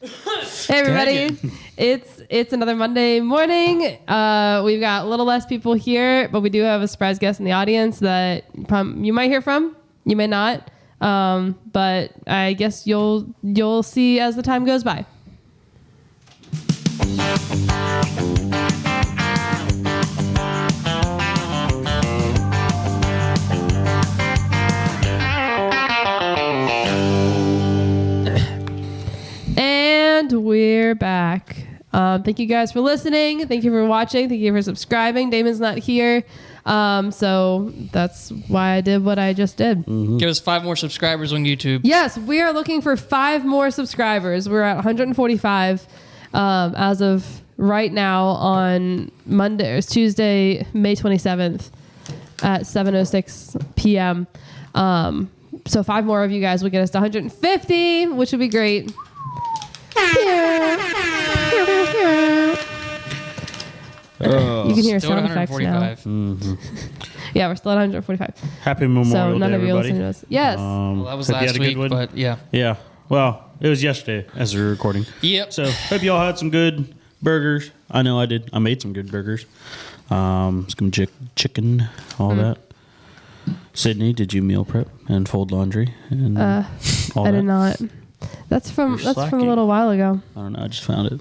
Hey everybody, it's another Monday morning. We've got a little less people here, but we do have a surprise guest in the audience that you might hear from, you may not, but I guess you'll see as the time goes by. And we're back. Thank you guys for listening. Thank you for watching. Thank you for subscribing. Damon's not here. So that's why I did what I just did. Mm-hmm. Give us 5 more subscribers on YouTube. Yes, we are looking for 5 more subscribers. We're at 145 as of right now on Monday or Tuesday, May 27th at 7:06 p.m. So 5 more of you guys will get us to 150, which would be great. You can hear still sound effects now. Mm-hmm. Yeah, we're still at 145. Happy Memorial So none Day, of you everybody. listen to us. Yes. Well, that was hope you last had a week, good one. but yeah. Yeah. Well, it was yesterday as we were recording. Yep. So hope you all had some good burgers. I know I did. I made some good burgers. Some chicken, all that. Sydney, did you meal prep and fold laundry and all I that? did not. That's from You're a slacking. little while ago. I don't know. I just found it.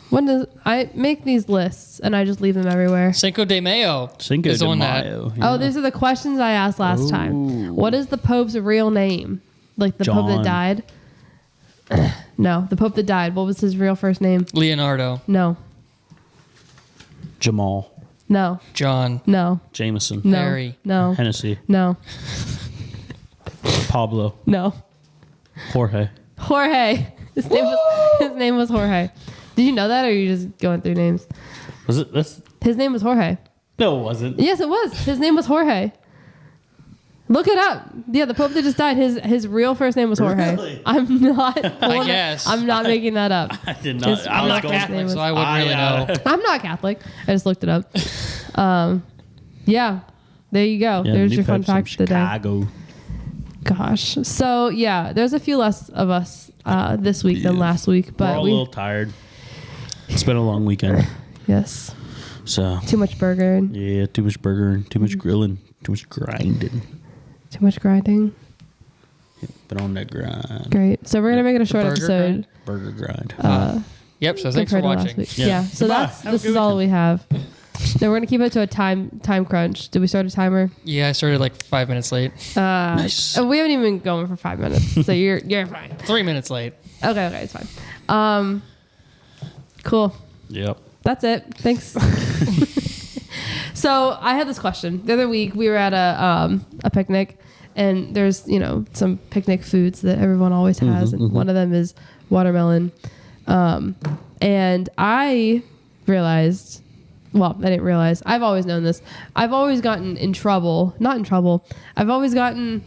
When does I make these lists and I just leave them everywhere? Cinco de Mayo Cinco is de on that. Mayo. Oh, these are the questions I asked last time. What is the Pope's real name? Like the Pope that John. died? No, the Pope that died. What was his real first name? Leonardo. No. Jamal. No. John. No. Jameson. No. Harry. No. Hennessy. No. Pablo. No. Jorge. Jorge. His name was Jorge. Did you know that, or are you just going through names? Was it? His name was Jorge. No, it wasn't. Yes, it was. His name was Jorge. Look it up. Yeah, the Pope that just died. His real first name was Jorge. Really? I'm not. I guess. I'm not making that up. I did His- not. I I'm was not going. Catholic, so I wouldn't really know. I'm not Catholic. I just looked it up. Yeah, there you go. Yeah, There's new your fun Pep's from fact of the day. Chicago. Gosh. So yeah, there's a few less of us this week than last week, We're but all a little tired. It's been a long weekend. yes, So too much burger and yeah, too much burger and too much grilling, too much grinding. too much grinding. Been on that grind. Great. So we're gonna make it a short burger episode. Burger grind. Yep, so thanks for compared to last watching. week. Yeah. Yeah. So Goodbye. that's Have a this good is all weekend. we have. Then we're gonna keep it to a time crunch. Did we start a timer? Yeah, I started like 5 minutes late. Nice. We haven't even been going for 5 minutes, so you're fine. 3 minutes late. Okay, it's fine. Cool. Yep. That's it. Thanks. So I had this question the other week. We were at a picnic, and there's some picnic foods that everyone always has, and one of them is watermelon. And I realized. Well, I didn't realize. I've always known this. I've always gotten in trouble. Not in trouble. I've always gotten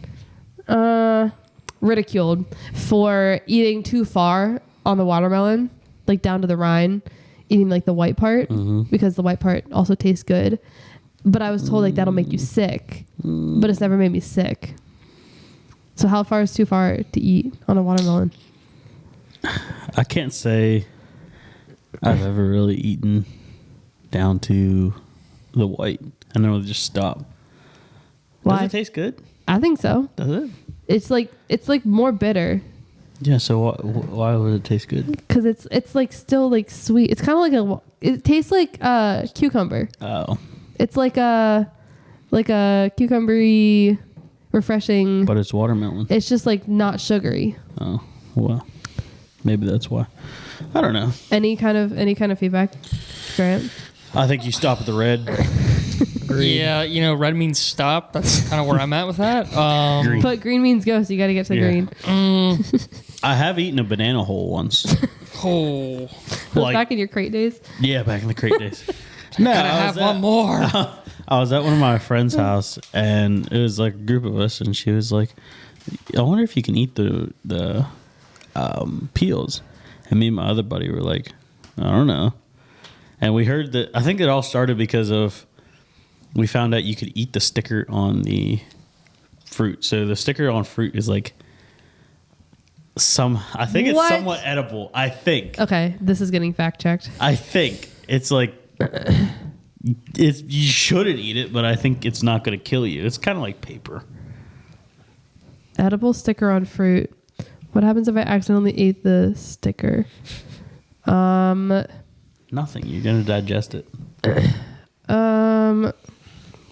ridiculed for eating too far on the watermelon, like down to the rind, eating like the white part, because the white part also tastes good. But I was told like that'll make you sick, but it's never made me sick. So how far is too far to eat on a watermelon? I can't say I've ever really eaten down to the white. I know it just stop. Why? Does it taste good? I think so. Does it? It's like more bitter. Yeah. So why would it taste good? Because it's like still like sweet. It's kind of like it tastes like cucumber. Oh. It's like a cucumbery, refreshing. But it's watermelon. It's just like not sugary. Oh. Well. Maybe that's why. I don't know. Any kind of feedback, Grant? I think you stop at the red. Yeah, red means stop. That's kind of where I'm at with that. Green. But green means go, so you got to get to the Yeah. green. I have eaten a banana hole once. Oh, Like- Back in your crate days. Yeah, back in the crate days. No, gotta have one more. I was at one of my friend's house, and it was like a group of us, and she was like, "I wonder if you can eat the peels." And me and my other buddy were like, "I don't know." And we heard that. I think it all started because of we found out you could eat the sticker on the fruit. So the sticker on fruit is like I think it's What? somewhat edible. I think. Okay, this is getting fact checked. I think it's like you shouldn't eat it, but I think it's not going to kill you. It's kind of like paper. Edible sticker on fruit. What happens if I accidentally ate the sticker? Nothing. You're going to digest it.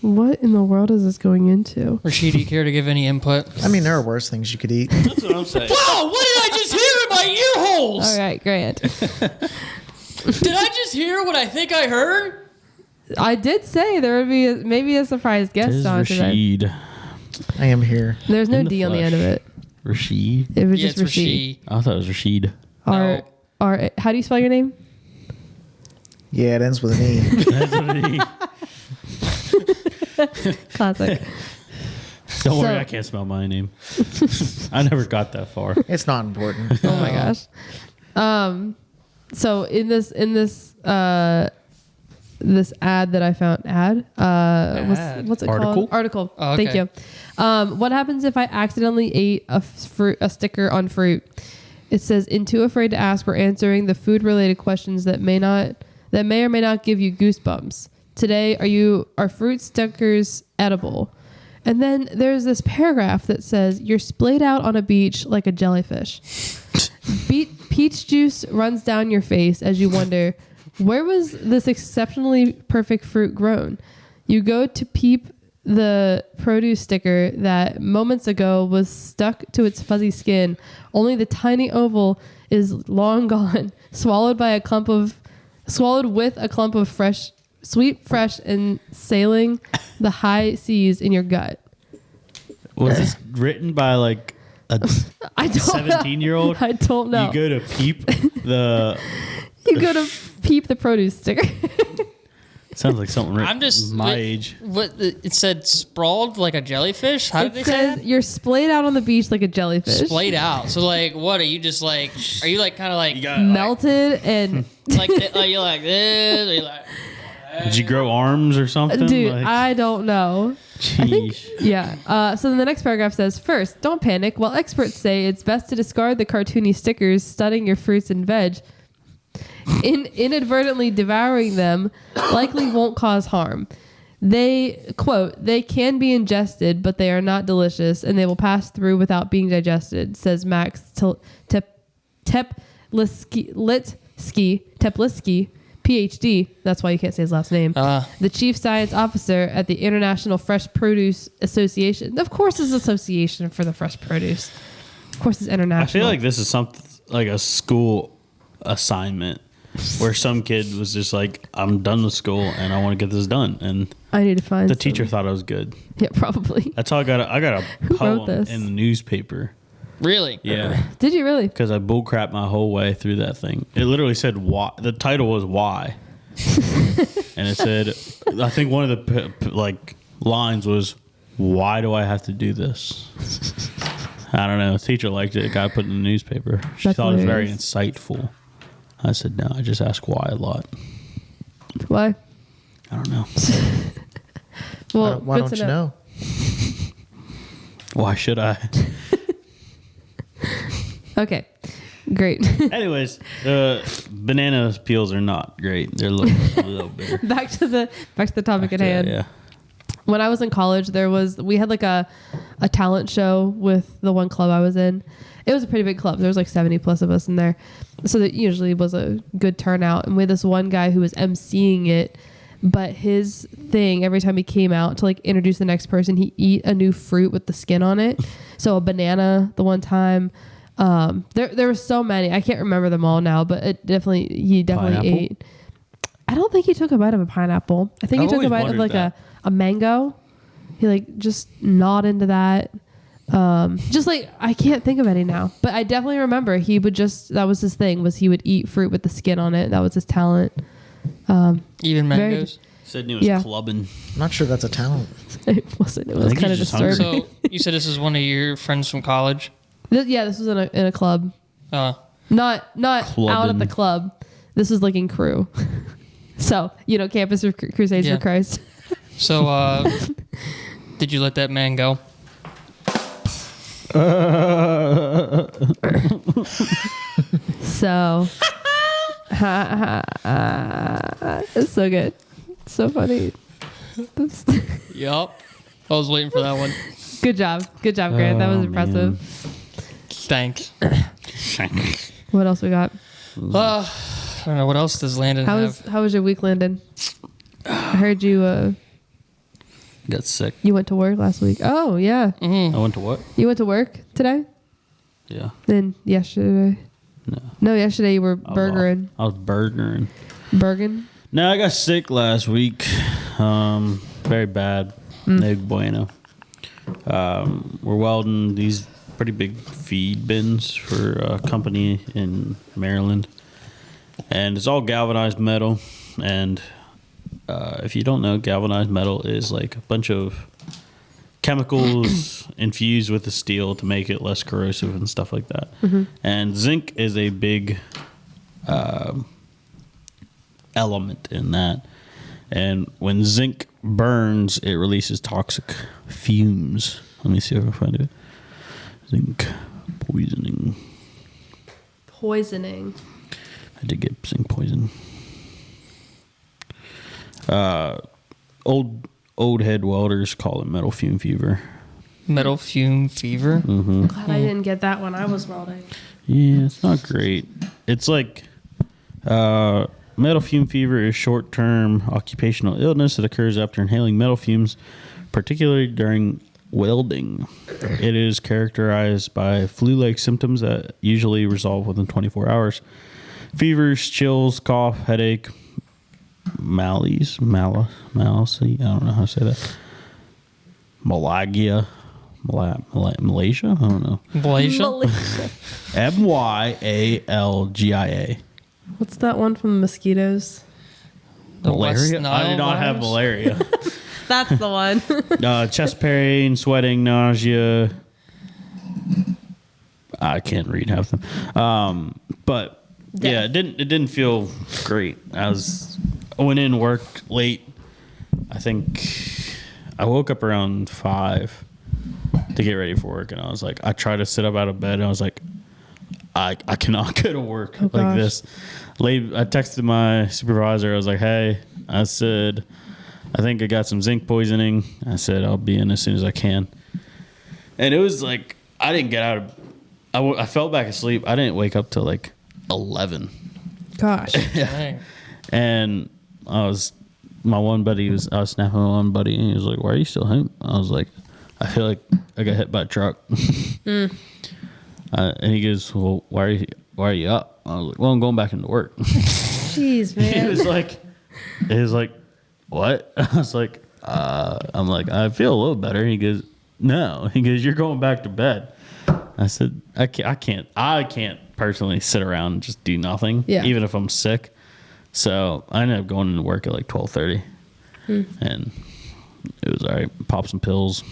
What in the world is this going into? Rashee, do you care to give any input? I mean, there are worse things you could eat. That's what I'm saying. Whoa! What did I just hear in my ear holes? All right, Grant. Did I just hear what I think I heard? I did say there would be maybe a surprise guest on today. Rashid. I am here. There's no In the D on the end of flesh. it. Rashid. It was Yeah, just it's Rashee. I thought it was Rashid. No. How do you spell your name? Yeah, it ends with an E. That's what it is. Classic. Don't worry, So- I can't spell my name. I never got that far. It's not important. Oh my gosh. So in this this ad that I found Ad? what's it Article? called? Article. Oh, okay. Thank you. What happens if I accidentally ate a sticker on fruit? It says, "In Too Afraid to Ask, we're answering the food related questions that may or may not give you goosebumps. Today, are fruit stickers edible?" And then there's this paragraph that says, "You're splayed out on a beach like a jellyfish. Peach juice runs down your face as you wonder, where was this exceptionally perfect fruit grown? You go to peep the produce sticker that moments ago was stuck to its fuzzy skin. Only the tiny oval is long gone, swallowed with a clump of fresh, and sailing the high seas in your gut." Was this written by like a I don't 17-year-old? know. I don't know. You go to peep the. You go to peep the produce sticker. Sounds like something written I'm just my age. What it said? Sprawled like a jellyfish. How did It they say says that? you're splayed out on the beach like a jellyfish. Splayed out. So like, what are you just like? Are you like kind of like Melted and like are you like this? Are you like? Did you grow arms or something? dude, Like, I don't know. I think Jeez. yeah. So then the next paragraph says, "First, don't panic. While experts say it's best to discard the cartoony stickers studding your fruits and veg, inadvertently devouring them likely won't cause harm. They, quote, they can be ingested, but they are not delicious, and they will pass through without being digested," says Max Tepliski, PhD. That's why you can't say his last name. The chief science officer at the International Fresh Produce Association. Of course, it's association for the fresh produce. Of course, it's international. I feel like this is something like a school assignment where some kid was just like, "I'm done with school and I want to get this done," and I need to find the some- teacher thought I was good. Yeah, probably. That's how I got a Who wrote poem this? in the newspaper. Really? Yeah, Did you really? because I bullcrapped my whole way through that thing. It literally said why. The title was "Why," and it said, I think one of the like lines was, "Why do I have to do this?" I don't know. The teacher liked it. It got put in the newspaper. She That's thought it was very hilarious. insightful. I said, "No, I just ask why a lot." Why? I don't know. Well, Why good don't to you know? Why should I? Okay, great. Anyways, banana peels are not great. They're a little bitter. back to the topic at hand. Yeah. When I was in college, we had like a talent show with the one club I was in. It was a pretty big club. There was like 70 plus of us in there. So that usually was a good turnout. And we had this one guy who was emceeing it, but his thing, every time he came out to like introduce the next person, he eat a new fruit with the skin on it. So a banana the one time. There were so many. I can't remember them all now, but he definitely Pineapple? ate. I don't think he took a bite of a pineapple. I think he I've took a always bite of wondered like that. a mango. He like just gnawed into that. Just like I can't think of any now, but I definitely remember he would that was his thing, was he would eat fruit with the skin on it. That was his talent. Even Very- mangoes. Sydney was Yeah. clubbing. I'm not sure that's a talent. It wasn't. It was think kind of he's just hungry. disturbing. So you said this is one of your friends from college? This was in a club, not out at Clubbing. the club. This was like in Crew. So Campus Crusades Yeah. for Christ. So did you let that man go? So, it's so good. So funny. Yup. I was waiting for that one. Good job, Grant. That was Oh, impressive. Thanks. What else we got? I don't know. What else does Landon have? How was your week, Landon? I heard you Got sick. you went to work last week. Oh yeah, I went to what? you went to work today. Yeah. Then yesterday. No, yesterday you were I was burgering. off. I was burgering. Bergen. No, I got sick last week. Very bad. No bueno. We're welding these pretty big feed bins for a company in Maryland. And it's all galvanized metal. And if you don't know, galvanized metal is like a bunch of chemicals infused with the steel to make it less corrosive and stuff like that. And zinc is a big element in that. And when zinc burns, it releases toxic fumes. Let me see if I can find it. Zinc poisoning. Poisoning. I did get zinc poison. Old head welders call it metal fume fever. Metal fume fever. I'm glad I didn't get that when I was welding. Yeah, it's not great. It's like metal fume fever is short-term occupational illness that occurs after inhaling metal fumes, particularly during welding. It is characterized by flu-like symptoms that usually resolve within 24 hours. Fevers, chills, cough, headache, malaise, I don't know how to say that. Malaysia? I don't know. Malaysia. Myalgia. What's that one from the mosquitoes? The West Malaria? Nile I did not have virus? malaria. That's the one. Chest pain, sweating, nausea. I can't read half of them. But yeah, it didn't feel great. I went in, worked late. I think I woke up around 5 to get ready for work, and I was like, I tried to sit up out of bed, and I was like, I cannot go to work like gosh. this. I texted my supervisor. I was like, hey, I said, I think I got some zinc poisoning. I said, I'll be in as soon as I can. And it was like, I didn't get out of, I fell back asleep. I didn't wake up till like 11. Gosh. Dang. And I was snapping with my one buddy, and he was like, why are you still home? I was like, I feel like I got hit by a truck. And he goes, well, why are you up? I was like, well, I'm going back into work. Jeez, He man. was like, what? I was like, I'm like, I feel a little better. He goes, no. He goes, you're going back to bed. I said, I can't personally sit around and just do nothing, even if I'm sick. So I ended up going into work at like 12:30, and it was all right. Pop some pills,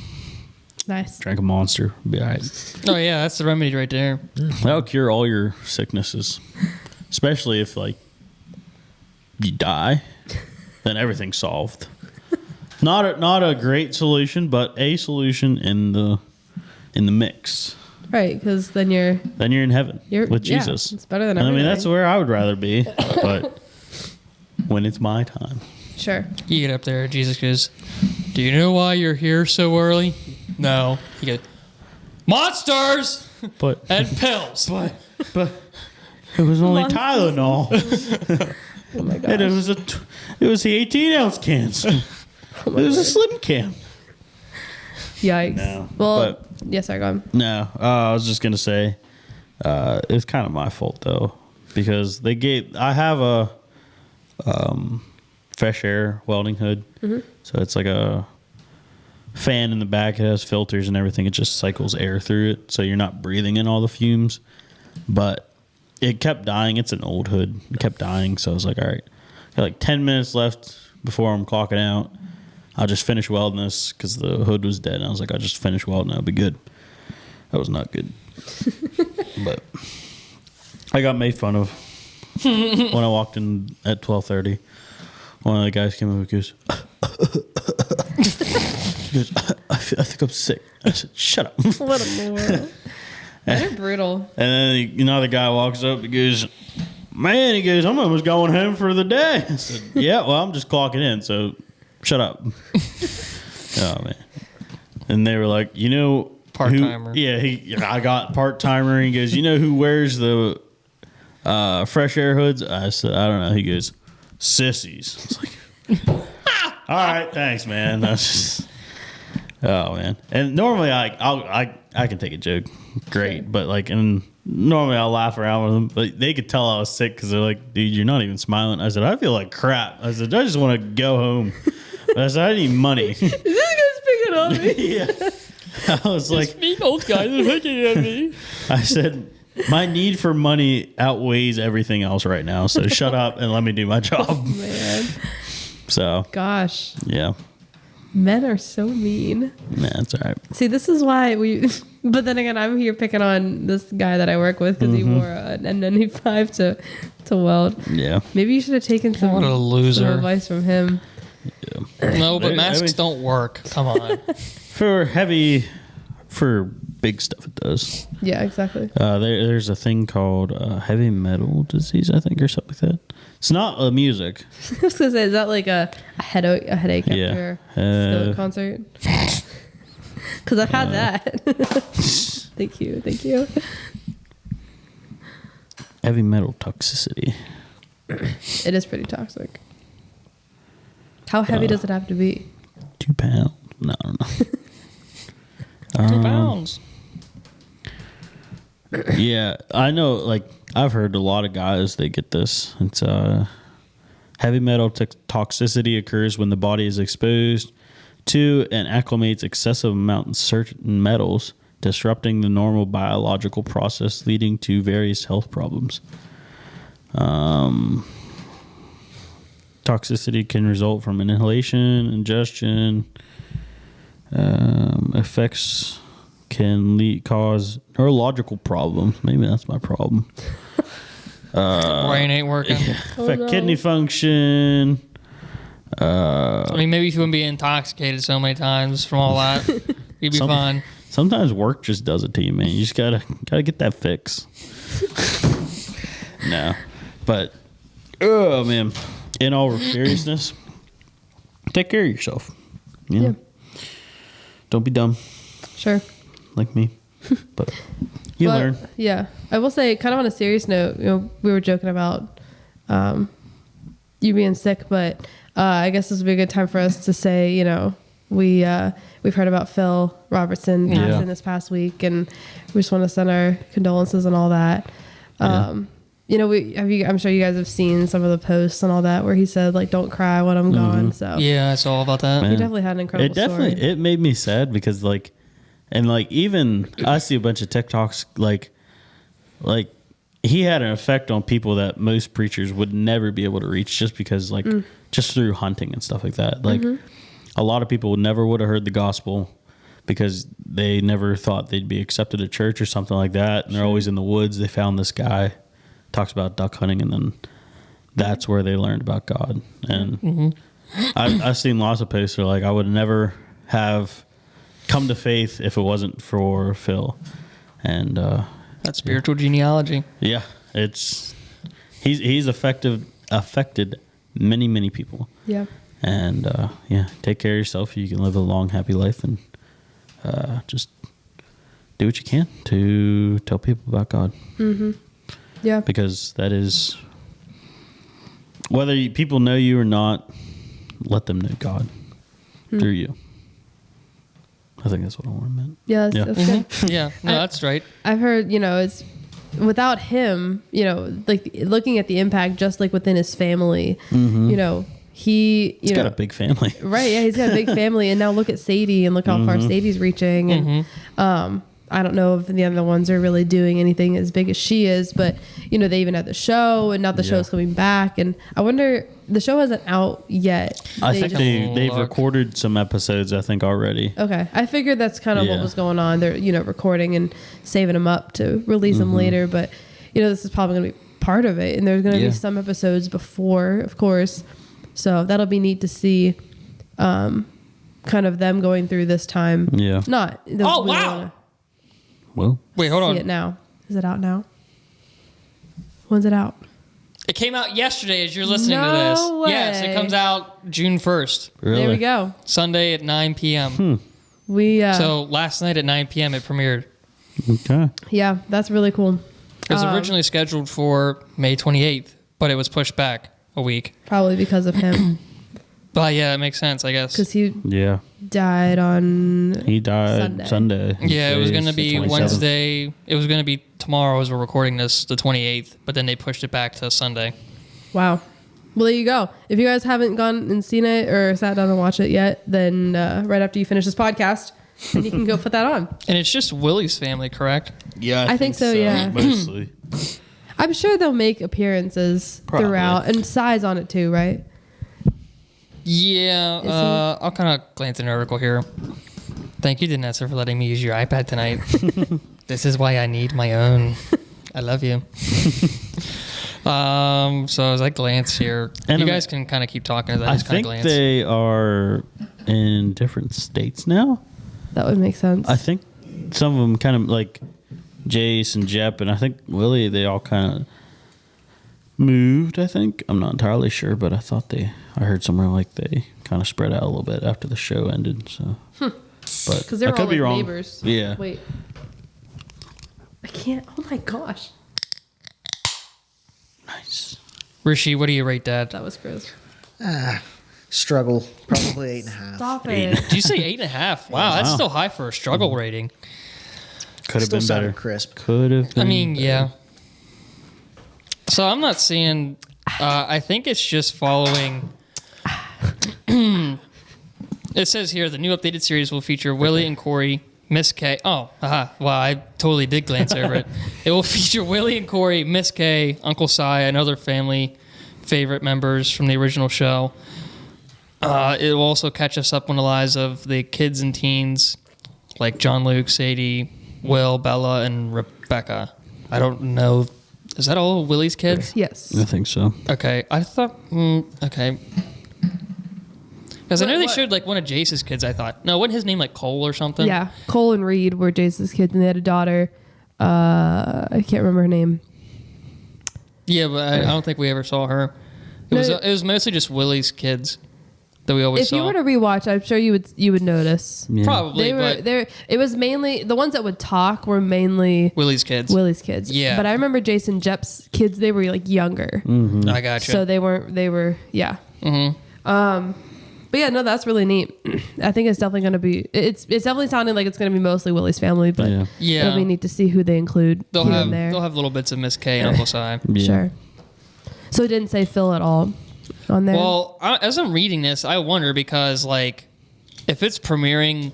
Nice. drank a Monster, be all right. Oh yeah, that's the remedy right there. That'll cure all your sicknesses, especially if like you die, then everything's solved. Not a great solution, but a solution in the mix. Right, because then you're in heaven with Jesus. it's better than I mean, everything. that's where I would rather be, but when it's my time. Sure. You get up there, Jesus goes, do you know why you're here so early? No. He goes, monsters But and pills. but it was only Monsters. Tylenol. Oh my gosh. And it was the 18-ounce cans. It was a slim can. Yikes. No, Well, yes, sorry, go on. No, I was just gonna say it's kind of my fault though, because I have a fresh air welding hood, so it's like a fan in the back. It has filters and everything. It just cycles air through it, so you're not breathing in all the fumes. But it kept dying. It's an old hood. It kept dying, so I was like, all right, got like 10 minutes left before I'm clocking out. I'll just finish welding this because the hood was dead. And I was like, I'll just finish welding. I'll be good. That was not good. But I got made fun of when I walked in at 12:30. One of the guys came over and goes, I think I'm sick. I said, shut up. What a moral. They're brutal. And then another guy walks up. He goes, man, I'm almost going home for the day. I said, yeah, well, I'm just clocking in, so shut up. Oh, man. And they were like, Part-timer. I got part-timer. He goes, you know who wears the fresh air hoods? I said, I don't know. He goes, sissies. I was like, all right, thanks, man. Oh, man. And normally I can take a joke. Great. But normally I'll laugh around with them. But they could tell I was sick because they're like, dude, you're not even smiling. I said, I feel like crap. I said, I just want to go home. But I said, I need money. This guy's picking on me. Yeah. I was like, These old guys are looking at me. I said, my need for money outweighs everything else right now. So shut up and let me do my job. Man. So, Gosh. yeah. Men are so mean. Man, it's all right. See, this is why but then again, I'm here picking on this guy that I work with because he wore an N95 to weld. Yeah. Maybe you should have taken some, What a loser. some advice from him. Yeah. No, but masks don't work. Come on. For big stuff, it does. Yeah, exactly. There's a thing called heavy metal disease, I think, or something like that. It's not music. I was gonna say, is that like a headache Yeah. after a concert? Because I've had that. Thank you. Heavy metal toxicity. It is pretty toxic. How heavy does it have to be? 2 pounds. No, I don't know. 2 pounds. Yeah, I know. I've heard a lot of guys they get this. It's heavy metal toxicity occurs when the body is exposed to and acclimates excessive amount of certain metals, disrupting the normal biological process, leading to various health problems. Toxicity can result from inhalation, ingestion. Effects can cause neurological problems. Maybe that's my problem. Brain ain't working. Affect kidney function. I mean, maybe if you wouldn't be intoxicated so many times from all that, you'd be fine. Sometimes work just does it to you, man. You just gotta get that fix. No, but oh man, in all seriousness, take care of yourself. You know? Don't be dumb. Sure. Like me, but you learn. Yeah, I will say, kind of on a serious note, we were joking about you being sick, but I guess this would be a good time for us to say, we've heard about Phil Robertson passing this past week, and we just want to send our condolences and all that. I'm sure you guys have seen some of the posts and all that where he said, don't cry when I'm gone. So Yeah, I saw all about that. Man. he definitely had an incredible story. It made me sad because even I see a bunch of TikToks like he had an effect on people that most preachers would never be able to reach just because just through hunting and stuff like that. A lot of people never would have heard the gospel because they never thought they'd be accepted at church or something like that. And they're always in the woods. They found this guy, talks about duck hunting, and then that's where they learned about God. And I've seen lots of posts that are like, I would never have come to faith if it wasn't for Phil. And That's spiritual genealogy. yeah, he's affected many people. Yeah. And take care of yourself. You can live a long, happy life, and just do what you can to tell people about God. Mm-hmm. Yeah. Because that is, whether people know you or not, let them know God through you. I think that's what I want to meant. Yeah, that's good. Yeah, no, that's right. I've heard, it's without him, looking at the impact just within his family, he's got a big family. Right, yeah, he's got a big family, and now look at Sadie and look how far Sadie's reaching, and I don't know if the other ones are really doing anything as big as she is, but they even had the show, and now the show's coming back, and I wonder, the show hasn't out yet. I think they've recorded some episodes, I think, already. Okay, I figured that's kind of what was going on. They're recording and saving them up to release them later, but this is probably going to be part of it, and there's going to be some episodes before, of course. So that'll be neat to see, kind kind of them going through this time. Yeah. Not. The, Oh, we don't wow. wanna Well, Wait, hold see on. it now. Is it out now? When's it out? It came out yesterday as you're listening No to this. way. Yes, it comes out June 1st, really? There we go. Sunday at 9 p.m. We So last night at 9 p.m. it premiered. Okay. yeah, that's really cool. It was originally scheduled for May 28th, but it was pushed back a week. Probably because of him, But yeah, it makes sense, I guess. because he Yeah. died on. He died Sunday. Yeah, it was going to Today's be the 27th. Wednesday. It was going to be tomorrow as we're recording this, the 28th, but then they pushed it back to Sunday. Wow. Well, there you go. If you guys haven't gone and seen it or sat down and watched it yet, then right after you finish this podcast, then you can go put that on. And it's just Willie's family, correct? Yeah, I think so, yeah. Mostly. I'm sure they'll make appearances Probably. throughout, and Sai's on it too, right? Yeah, he? I'll kind of glance at an article here. Thank you, Danessa, for letting me use your iPad tonight. This is why I need my own. I love you. So as I glance here, And you I guys can kind of keep talking as I I just kind of think glance. they are in different states now. That would make sense. I think some of them kind of like Jace and Jep, and I think Willie, they all kind of moved, I think. I'm not entirely sure, but I thought I heard somewhere like they kind of spread out a little bit after the show ended. So, but Because they're I all could like be wrong. neighbors. Yeah. Wait. I can't. Oh my gosh. Nice. Rashee, what do you rate Dad? That was gross. Struggle. Probably 8.5. Stop it. Did you say 8.5? Wow, that's Wow. still high for a struggle rating. Could have Still been sounded better. crisp. Could have been. I mean, better. yeah. So I'm not seeing. I think it's just following. It says here the new updated series will feature Willie and Corey, Miss K. Oh, aha. Wow, I totally did glance over it. It will feature Willie and Corey, Miss K, Uncle Si, and other family favorite members from the original show. It will also catch us up on the lives of the kids and teens, like John Luke, Sadie, Will, Bella, and Rebecca. I don't know. Is that all Willie's kids? Yes. I think so. Okay. I thought. Okay. Because I know they What? showed like one of Jace's kids, I thought. No, wasn't his name like Cole or something? Yeah. Cole and Reed were Jason's kids, and they had a daughter. I can't remember her name. Yeah, but I don't think we ever saw her. It was mostly just Willie's kids that we always If saw. you were to rewatch, I'm sure you would notice. Yeah. Probably, They were but there. It was mainly the ones that would talk were mainly Willie's kids. Willie's kids. Yeah. But I remember Jason Jep's kids. They were like younger, I gotcha. so they weren't. They were yeah. Mm-hmm. But yeah, no, that's really neat. I think it's definitely going to be. It's definitely sounding like it's going to be mostly Willie's family, but Yeah. Yeah. it'll be neat to see who they include They'll here have and there. they'll have little bits of Miss K and Uncle Si. Yeah. Sure. So it didn't say Phil at all on there. Well, as I'm reading this, I wonder because like if it's premiering,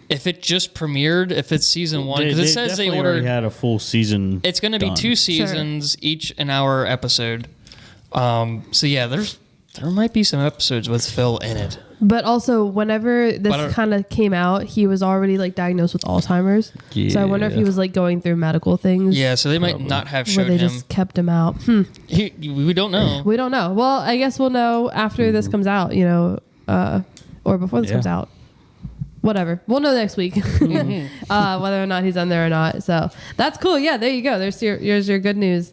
if it just premiered, if it's season one, because it says they definitely already ordered. had a full season. It's going to be done. 2 seasons, each an hour episode. So yeah, there might be some episodes with Phil in it. But also, whenever But I this don't- kind of came out, he was already like diagnosed with Alzheimer's. So I wonder if he Yeah. was like going through medical things. Yeah, so they might Probably. not have Where showed they him. just kept him out. We don't know. We don't know. Well, I guess we'll know after this comes out, or before this Yeah. comes out. Whatever. We'll know next week whether or not he's on there or not. So that's cool. Yeah, there you go. There's your good news.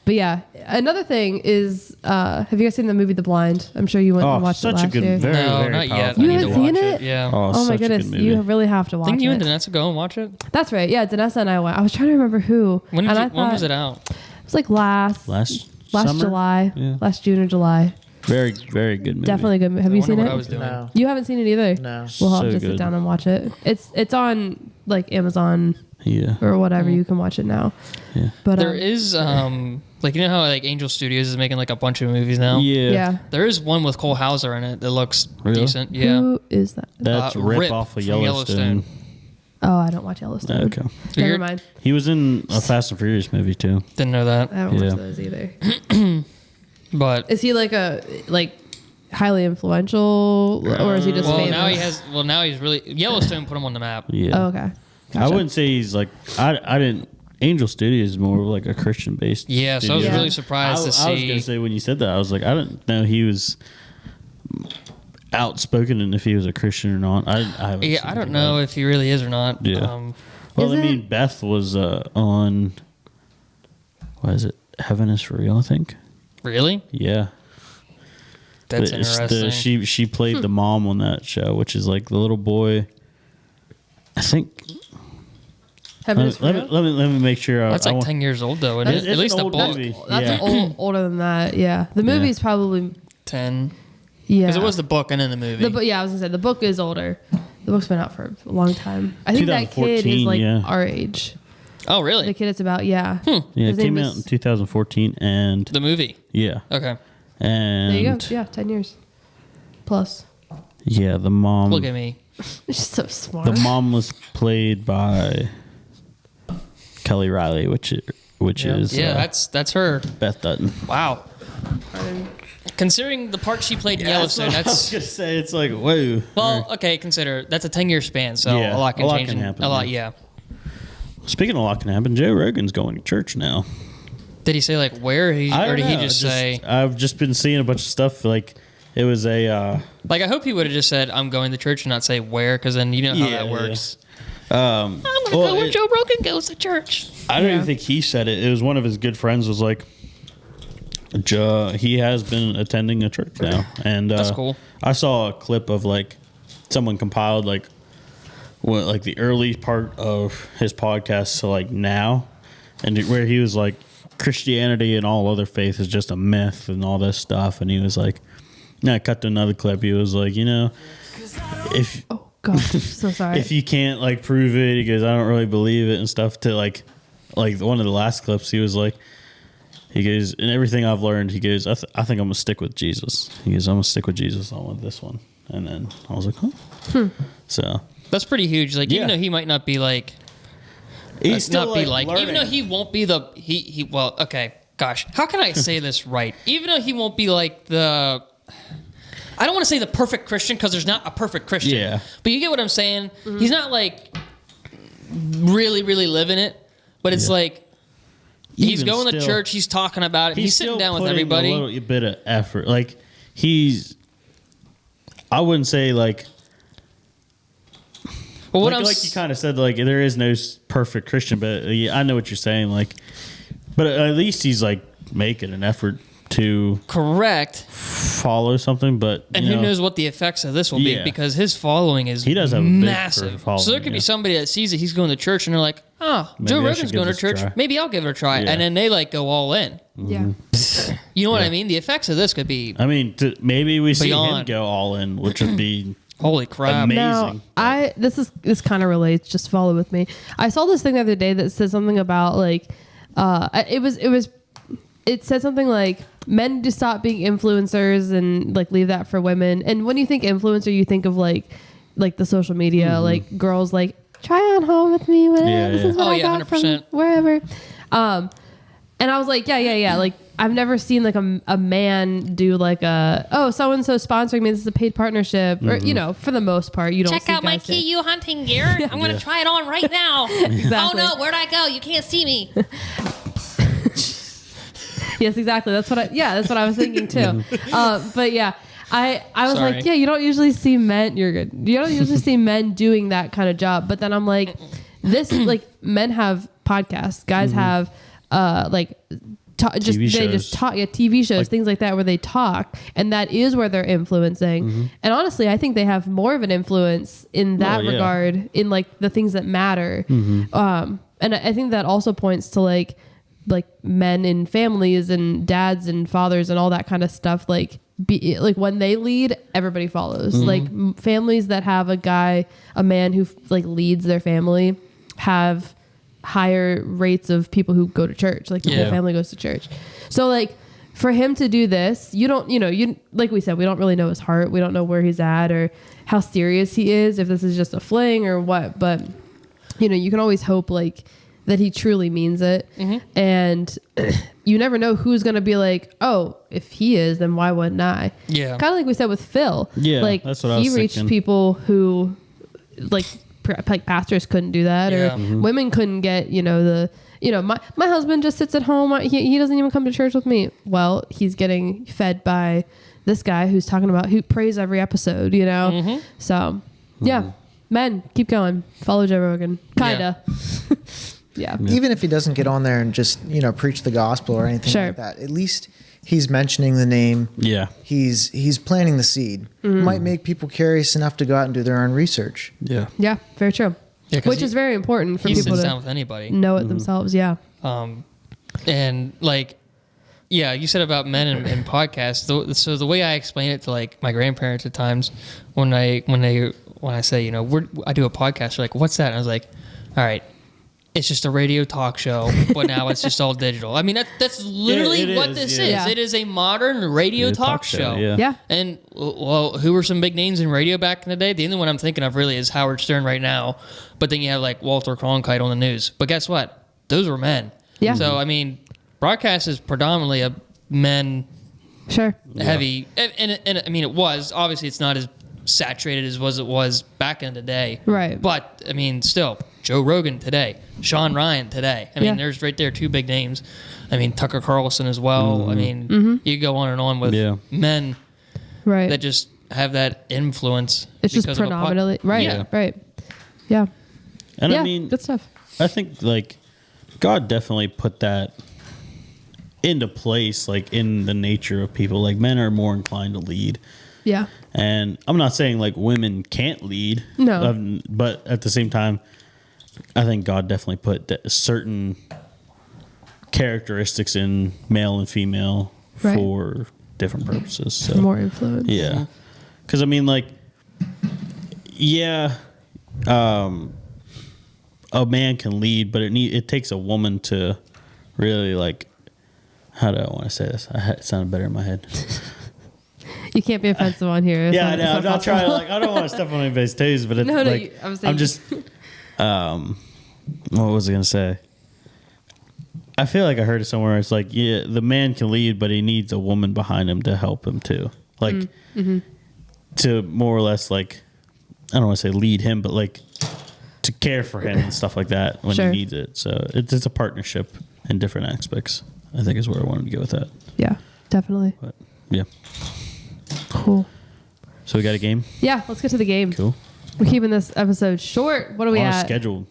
But yeah, another thing is, have you guys seen the movie The Blind? I'm sure you went and Oh, watched it such a last good, year. very, No, very not yet. powerful You I need haven't to watch seen it? it? Yeah. Oh, Oh my such a goodness, good movie. you really have to watch Didn't you it. and Danessa go and watch it? That's right. Yeah, Danessa and I went. I was trying to remember who. When and I when was thought- it out? It was like last last summer? July, Yeah. last June or July. Very, very good movie. Definitely good. Have I you wonder seen what it? I was doing. No. You haven't seen it either. No. We'll have So to sit good. down and watch it. It's on like Amazon Yeah. or whatever. You can watch it now. Yeah. But There is like you know how like Angel Studios is making like a bunch of movies now. Yeah. yeah. There is one with Cole Hauser in it that looks Really? decent. Yeah. Who is that? That's Rip Rip off of from Yellowstone. Oh, I don't watch Yellowstone. Okay. Never You're- mind. He was in a Fast and Furious movie too. Didn't know that. I don't Yeah. watch those either. But Is he like highly influential, or is he just well famous? now he's really Yellowstone put him on the map. Yeah. Oh, okay. I Gotcha. wouldn't say he's like I didn't. Angel Studios is more like a Christian based. Yeah, so I was Yeah. really surprised to I was see. gonna say when you said that, I was like, I didn't know he was outspoken and if he was a Christian or not. I haven't seen I don't anything know about if he really is or not. Yeah. Well, Is I mean, it- Beth was on. What is it? Heaven is for real, I think. Really? Yeah. That's But it's interesting. she played the mom on that show, which is like the little boy. I think. Heaven is Let real? me make sure. That's like 10 years old, though. Isn't it? It's At least an the old book. movie. That's Yeah. older than that. Yeah, the movie's probably 10. yeah. Because it was the book and then the movie. Yeah, I was gonna say the book is older. The book's been out for a long time. I think that kid is 2014, like yeah. our age. Oh, really? The kid it's about, yeah. Yeah, His it came name out in is- 2014, and The movie. yeah, Okay. and There you go. Yeah, 10 years plus. yeah, the mom. Look at me. She's so smart. The mom was played by Kelly Riley, which is Yeah, that's her. Beth Dutton. Wow. Considering the part she played in Yellowstone, I was that's gonna say it's like whoa. well, okay. Consider that's a 10-year span, so Yeah, a lot can a lot change. can in- happen, A lot, yeah. yeah. Speaking of a lot can happen, Joe Rogan's going to church now. Did he say like where he I or don't did he know, just say I've just been seeing a bunch of stuff like it was a like? I hope he would have just said I'm going to church and not say where, because then you know how Yeah, that works. I'm I'm gonna go where Joe Rogan goes to church. I don't Yeah. even think he said it. It was one of his good friends was like, he has been attending a church now, and That's cool. I saw a clip of like someone compiled like what like the early part of his podcast to like now, and where he was like Christianity and all other faith is just a myth and all this stuff, and he was like, I cut to another clip. He was like, if oh gosh, I'm so sorry. if you can't like prove it, he goes, I don't really believe it and stuff. To like one of the last clips, he was like, he goes, in everything I've learned, he goes, I think I'm gonna stick with Jesus. He goes, I'm gonna stick with Jesus on this one. And then I was like, huh. So That's pretty huge. Like even Yeah. though he might not be like he's still not be like learning. even though he won't be the he well okay gosh how can I say this right, even though he won't be like the I don't want to say the perfect Christian because there's not a perfect Christian, Yeah. but you get what I'm saying. He's not like really living it, but it's like he's Even going to still- church, he's talking about it, he's sitting still down with putting everybody. a little bit of effort. Like I wouldn't say like But what I'm like you kind of said, like there is no perfect Christian, but yeah, I know what you're saying. Like, but at least he's like making an effort to correct. follow something. But And you who know, knows what the effects of this will be, Yeah. because his following is He does have a big massive. following, So there could be yeah. somebody that sees that he's going to church and they're like, oh, Maybe Joe I Rogan's should give going to this a church. try. Maybe I'll give it a try. Yeah. And then they like go all in. yeah. You know what Yeah. I mean? The effects of this could be I mean, maybe we see him Beyond. go all in, which would be holy crap. Amazing. Now, this kind of relates. Just follow with me. I saw this thing the other day that said something about like, it said something like men need to stop being influencers and like leave that for women. And when you think influencer, you think of like the social media, like girls like try on home with me. Whatever. Yeah, This yeah. is what Oh, I yeah, got from 100%. wherever. And I was like, yeah. Like I've never seen like a man do like so-and-so sponsoring me. This is a paid partnership, or for the most part, you don't Check see out my guys say- KU hunting gear. I'm going to try it on right now. Exactly. Oh no, where'd I go? You can't see me. Yes, exactly. That's what I was thinking too. But yeah, I was Sorry. like, yeah, you don't usually see men. You're good. You don't usually see men doing that kind of job. But then I'm like, like men have podcasts. Guys have TV shows. TV shows, Like- things like that, where they talk, and that is where they're influencing. And honestly, I think they have more of an influence in that Well, yeah. regard, in like the things that matter. And I think that also points to like men in families and dads and fathers and all that kind of stuff. Like when they lead, everybody follows. Like families that have a man who like leads their family have higher rates of people who go to church. Like the whole Yeah. family goes to church. So like for him to do this, you like we said, we don't really know his heart. We don't know where he's at or how serious he is, if this is just a fling or what. But you can always hope like that he truly means it. And you never know who's going to be like, oh, if he is, then why wouldn't I? Yeah. Kind of like we said with Phil. Yeah, Like that's what I he was reached thinking. people who like pastors couldn't do that, Yeah. or women couldn't get, my husband just sits at home. He doesn't even come to church with me. Well, he's getting fed by this guy who's talking about who prays every episode, you know? Mm-hmm. So, yeah. Men, keep going. Follow Joe Rogan. Kinda. Yeah. Even if he doesn't get on there and just, preach the gospel or anything Sure. like that, at least he's mentioning the name. Yeah. He's planting the seed. Might make people curious enough to go out and do their own research. Yeah. Yeah, very true. Yeah, 'cause Which is very important for He people sits to down with anybody. know it themselves. Yeah. And like, yeah, you said about men and podcasts. So the way I explain it to like my grandparents at times, when I say, I do a podcast, they're like, what's that? And I was like, all right, it's just a radio talk show, but now it's just all digital. I mean, that's literally what this is. Yeah. It is a modern radio talk show. Yeah. Yeah. And well, who were some big names in radio back in the day? The only one I'm thinking of really is Howard Stern right now. But then you have like Walter Cronkite on the news. But guess what? Those were men. Yeah. So I mean, broadcast is predominantly a men Sure. heavy, and I mean, it was obviously it's not as saturated as it was back in the day. Right. But I mean, still, Joe Rogan today, Sean Ryan today. I mean, Yeah. there's right there two big names. I mean, Tucker Carlson as well. I mean, you go on and on with men Right. that just have that influence. It's just because of a predominantly. Right. Yeah. Right. Yeah. And yeah. I mean, good stuff. I think like God definitely put that into place, like in the nature of people. Like men are more inclined to lead. Yeah. And I'm not saying like women can't lead. No. But at the same time, I think God definitely put certain characteristics in male and female Right. for different purposes. So More influence. yeah. Because I mean, like, yeah, a man can lead, but it takes a woman to really like. How do I want to say this? It sounded better in my head. You can't be offensive on here. It's Yeah, not- I know. it's I'm not possible. trying to like. I don't want to step on anybody's toes, but it's No, like I'm saying- I'm just. What was I gonna say? I feel like I heard it somewhere. It's like, yeah, the man can lead, but he needs a woman behind him to help him too. Like to more or less like, I don't want to say lead him, but like to care for him and stuff like that when Sure. he needs it. So it's a partnership in different aspects. I think is where I wanted to go with that. Yeah, definitely. But yeah, Cool. so we got a game. Yeah, let's get to the game. Cool. We're keeping this episode short. What are we On our at? schedule.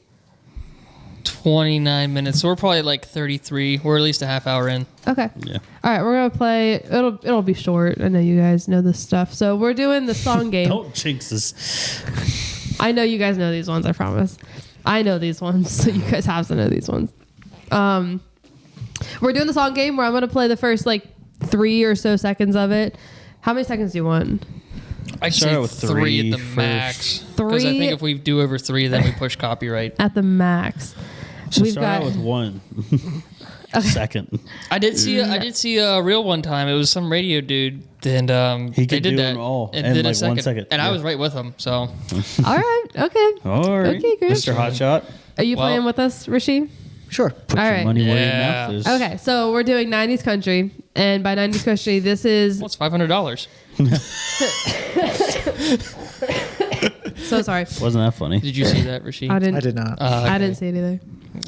29 minutes. So we're probably at like 33. We're at least a half hour in. Okay. Yeah. All right, we're gonna play. It'll be short. I know you guys know this stuff. So we're doing the song game. Don't jinx us. I know you guys know these ones. I promise. I know these ones, so you guys have to know these ones. We're doing the song game where I'm gonna play the first like 3 or so seconds of it. How many seconds do you want? I'd Start say with three at the first. max. Because I 3 think if we do over 3, then we push copyright. at the max. So We've start got out with 1 second. I did see a reel one time. It was some radio dude, and He they could did do that them all and in did like a 1 second. and I Yeah. was right with him. So all right. Okay. All right, Okay, great. Mr. Hotshot. Are you Well- playing with us, Rashee? Sure. Put All your right. money where your Yeah. mouth is. Okay, so we're doing 90s country, and by 90s country, this is what's $500? so sorry. Wasn't that funny? Did you see that, Rashee? I didn't. I did not. Okay. I didn't see it either.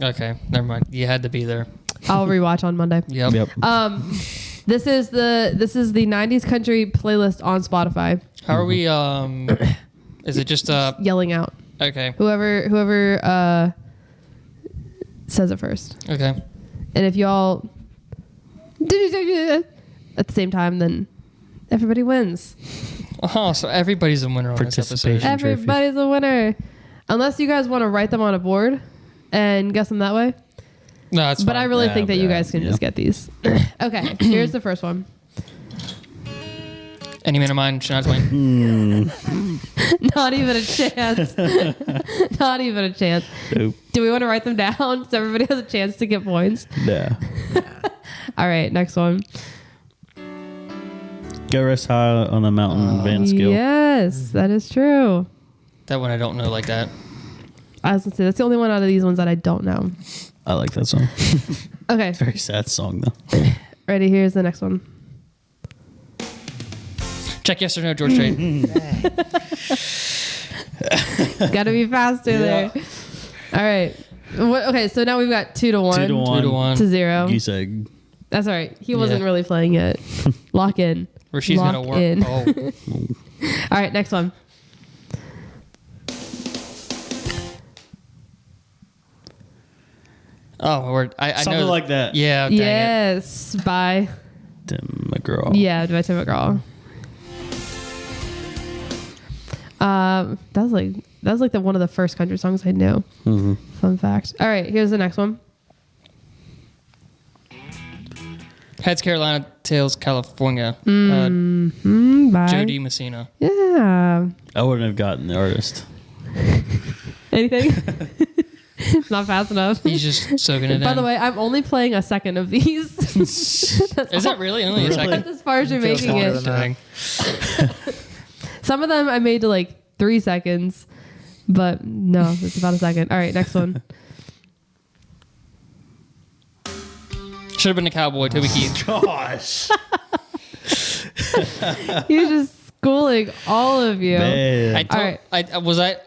Okay, never mind. You had to be there. I'll rewatch on Monday. Yep. Yep. This is the 90s country playlist on Spotify. How are we? Is it just Yelling out. okay? Whoever says it first. Okay. And if y'all at the same time, then everybody wins. Oh, so everybody's a winner on this episode. Participation. Trophy. Everybody's a winner. Unless you guys want to write them on a board and guess them that way. No, it's But fine. I really Yeah, think that you yeah, guys can yeah. just get these. Okay, here's the first one. Any man of mine, Shania Twain. Not even a chance. Not even a chance. Nope. Do we want to write them down so everybody has a chance to get points? Yeah. All right, next one. Go rest high on the mountain, Van Skill. Yes, that is true. That one I don't know like that. I was gonna say that's the only one out of these ones that I don't know. I like that song. Okay, Very sad song though. ready? Here's the next one. Check yes or no, George Strait. Got to be faster there. All right. Okay, so now we've got 2 to 1. 2 to 1. 2 to 1. To 0. Goose egg. That's all right. He wasn't Yeah. really playing it. Lock in. Rashee's Lock gonna work. in. Oh, All right, next one. oh, word. I Something know like that. Yeah. Dang it. Yes, by Tim McGraw. yeah, by Tim McGraw. That was like one of the first country songs I knew. Mm-hmm. Fun fact. All right, here's the next one. Heads Carolina, tails California. By Jody Messina. yeah. I wouldn't have gotten the artist. Anything? Not fast enough. He's just soaking it in. By the way, I'm only playing a second of these. Is that really only a That's second? as far as you're Feels making longer it. than that. Some of them I made to like 3 seconds, but no, it's about a second. All right, next one. Should have been a cowboy, Toby Keith. Gosh. You're just schooling all of you. Man. All right.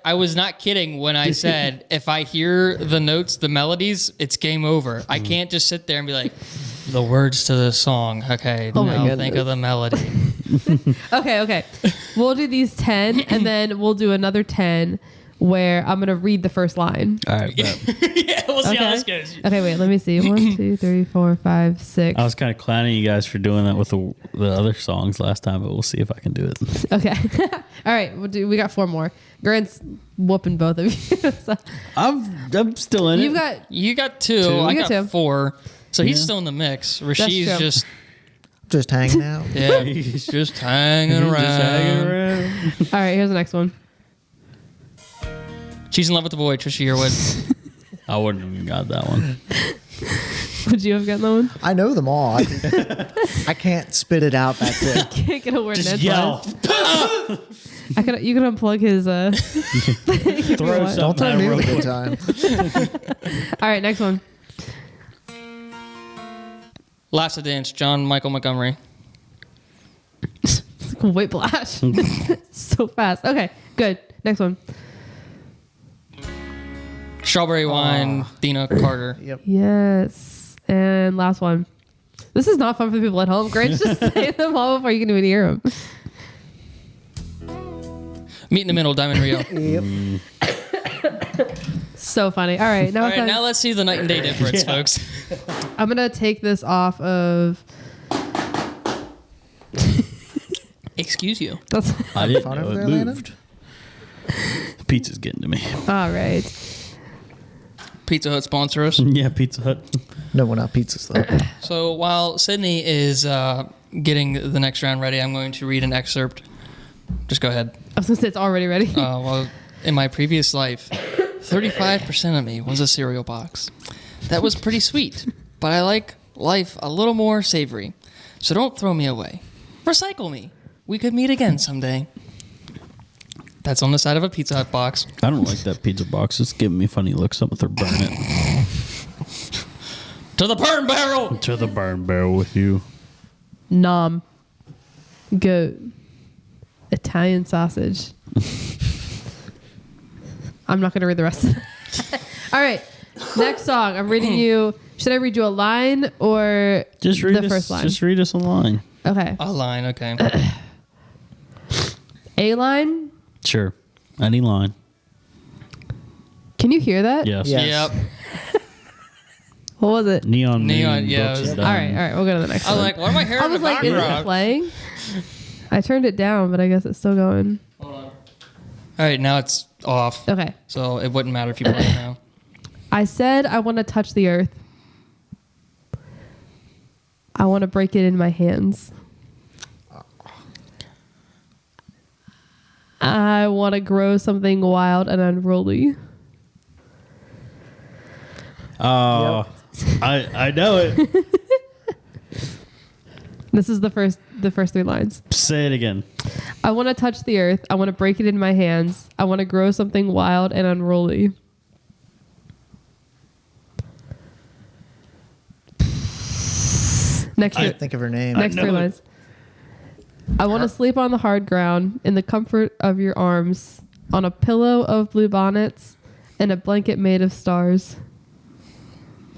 I was not kidding when I said if I hear the notes, the melodies, it's game over. I can't just sit there and be like, the words to the song. Okay, Oh my now goodness. think of the melody. Okay. We'll do these 10, and then we'll do another 10 where I'm going to read the first line. All right, bet. Yeah, we'll see how Okay. this goes. Okay, wait, let me see. 1, 2, 3, 4, 5, 6. I was kind of clowning you guys for doing that with the other songs last time, but we'll see if I can do it. Okay. All right, we got 4 more. Grant's whooping both of you. So I'm still in you've it. got You got 2. Two. I You got got 2. 4. So he's Yeah. still in the mix. Rashee's true. just hanging out. yeah, he's just hanging around. Just hanging around. all right. Here's the next one. She's in love with the boy, Trisha Yearwood. I wouldn't have even got that one. Would you have gotten that one? I know them all. I can't spit it out that quick. Can't get a word in Just edgewise. yell. You could unplug his. Throw want. Don't something tell at me him a real good quick. time. All right, next one. Last to Dance, John Michael Montgomery. Whiplash. So fast. Okay, good. Next one. Strawberry Wine, Dina Carter. Yep. Yes. And last one. This is not fun for the people at home. Grant's just saying them all before you can even hear them. Meet in the Middle, Diamond Rio. Yep. So funny. All right, now, All it's right, time. now let's see the night and day difference, Yeah. folks. I'm gonna take this off of. Excuse you. That's I didn't Fun know over it there, Landon? moved. The pizza's getting to me. all right. Pizza Hut sponsor us. Yeah, Pizza Hut. No, we're not pizzas though. So while Sydney is getting the next round ready, I'm going to read an excerpt. Just go ahead. I was gonna say it's already ready. Well, in my previous life, 35% of me was a cereal box. That was pretty sweet, but I like life a little more savory. So don't throw me away. Recycle me. We could meet again someday. That's on the side of a Pizza Hut box. I don't like that pizza box. It's giving me funny looks. I'm going to burn it. To the burn barrel! To the burn barrel with you. Nom. Goat. Italian sausage. I'm not gonna read the rest of it. All right. Next song. I'm reading you. Should I read you a line or Just read the us, first line? Just read us a line. Okay. A line, okay. A line. Sure. Any line. Can you hear that? Yes. Yeah. Yep. What was it? Neon Neon, Moon, yeah, Books it was- is All right. Done. We'll go to the next I was one. like, what am I hearing I in was the like, is it background? playing? I turned it down, but I guess it's still going. Hold on. All right, now it's off. Okay. So it wouldn't matter if you play it now. I said I want to touch the earth. I want to break it in my hands. I want to grow something wild and unruly. Oh, I know it. This is the first 3 lines. Say it again. I want to touch the earth. I want to break it in my hands. I want to grow something wild and unruly. Next I to can't think of her name. Next know 3 it. lines. I want to sleep on the hard ground in the comfort of your arms, on a pillow of blue bonnets and a blanket made of stars.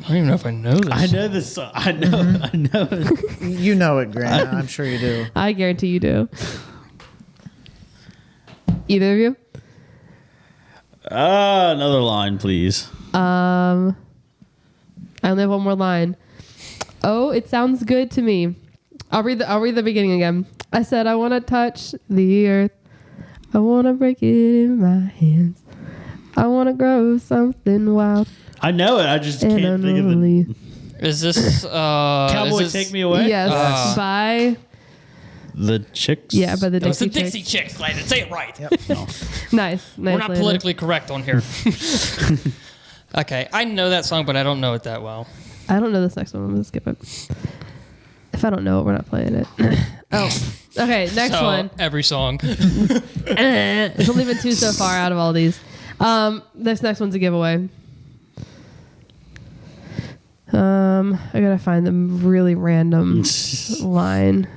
I don't even know if I know this. I know this song. I know it. You know it, Grant. I'm sure you do. I guarantee you do. Either of you? Another line, please. I only have one more line. Oh, it sounds good to me. I'll read the beginning again. I said I want to touch the earth. I want to break it in my hands. I want to grow something wild. I know it. I just can't think of the... Is this Cowboy Take Me Away? Yes, by The Chicks? yeah, by the It was the Dixie Dixie Chicks, Landon. Say it right. Yep. No. Nice. We're not Landon. politically correct on here. Okay, I know that song, but I don't know it that well. I don't know this next one. I'm gonna skip it. If I don't know it, we're not playing it. Oh, okay. Next So, one. every song. It's only been two so far out of all these. This next one's a giveaway. I gotta find the really random line.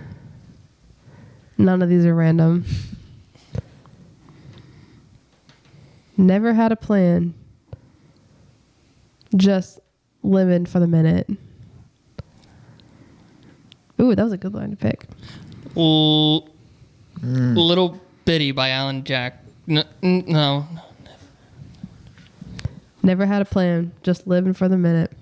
None of these are random. Never had a plan. Just living for the minute. Ooh, that was a good line to pick. Little Bitty by Alan Jack. No. Never had a plan. Just living for the minute.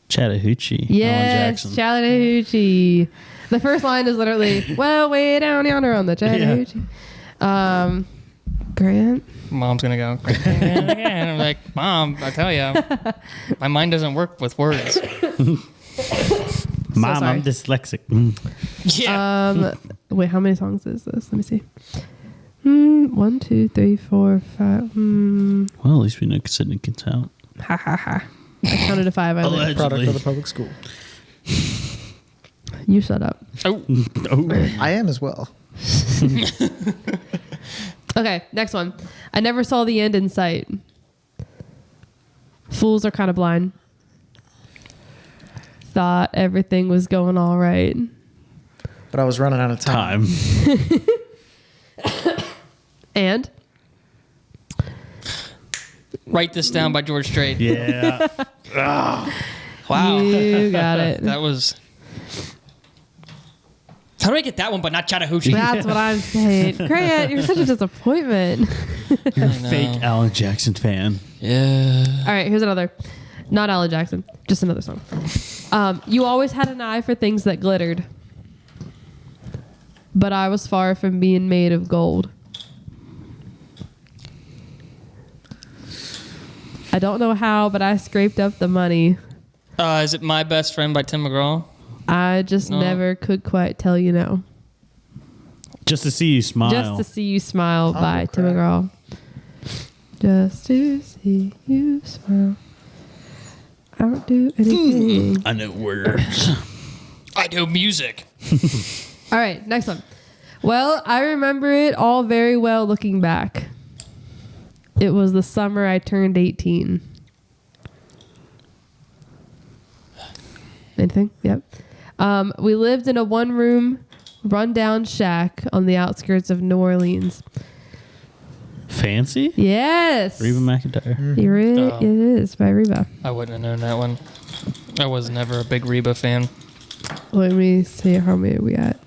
Chattahoochee. Alan Yes, Jackson. Chattahoochee. The first line is literally, well, way down yonder on the Chattahoochee. Grant? Mom's going to go. And I'm like, Mom, I tell you, my mind doesn't work with words. Mom, sorry. I'm dyslexic. Yeah. Wait, how many songs is this? Let me see. 1, 2, 3, 4, 5. Well, at least we know Sydney can count. Ha ha ha. I counted to 5. I think. Allegedly. Product of the public school. You shut up. Oh, I am as well. Okay, next one. I never saw the end in sight. Fools are kind of blind. Thought everything was going all right. But I was running out of time. And? Write This Down by George Strait. Yeah. Wow. You got it. That was... How do I get that one but not Chattahoochee? That's what I'm saying. Grant, you're such a disappointment. You're a fake Alan Jackson fan. Yeah. All right, here's another. Not Alan Jackson, just another song. You always had an eye for things that glittered, but I was far from being made of gold. I don't know how, but I scraped up the money. Is it My Best Friend by Tim McGraw? I just No. never could quite tell you no. Just to see you smile. Just to see you smile by Tim crap. McGraw. Just to see you smile. I don't do anything. I know words. I do music. All right, next one. Well, I remember it all very well looking back. It was the summer I turned 18. Anything? Yep. We lived in a one-room, run-down shack on the outskirts of New Orleans. Fancy? Yes. Reba McEntire. You're it. Oh. It is by Reba. I wouldn't have known that one. I was never a big Reba fan. Let me see how many are we at.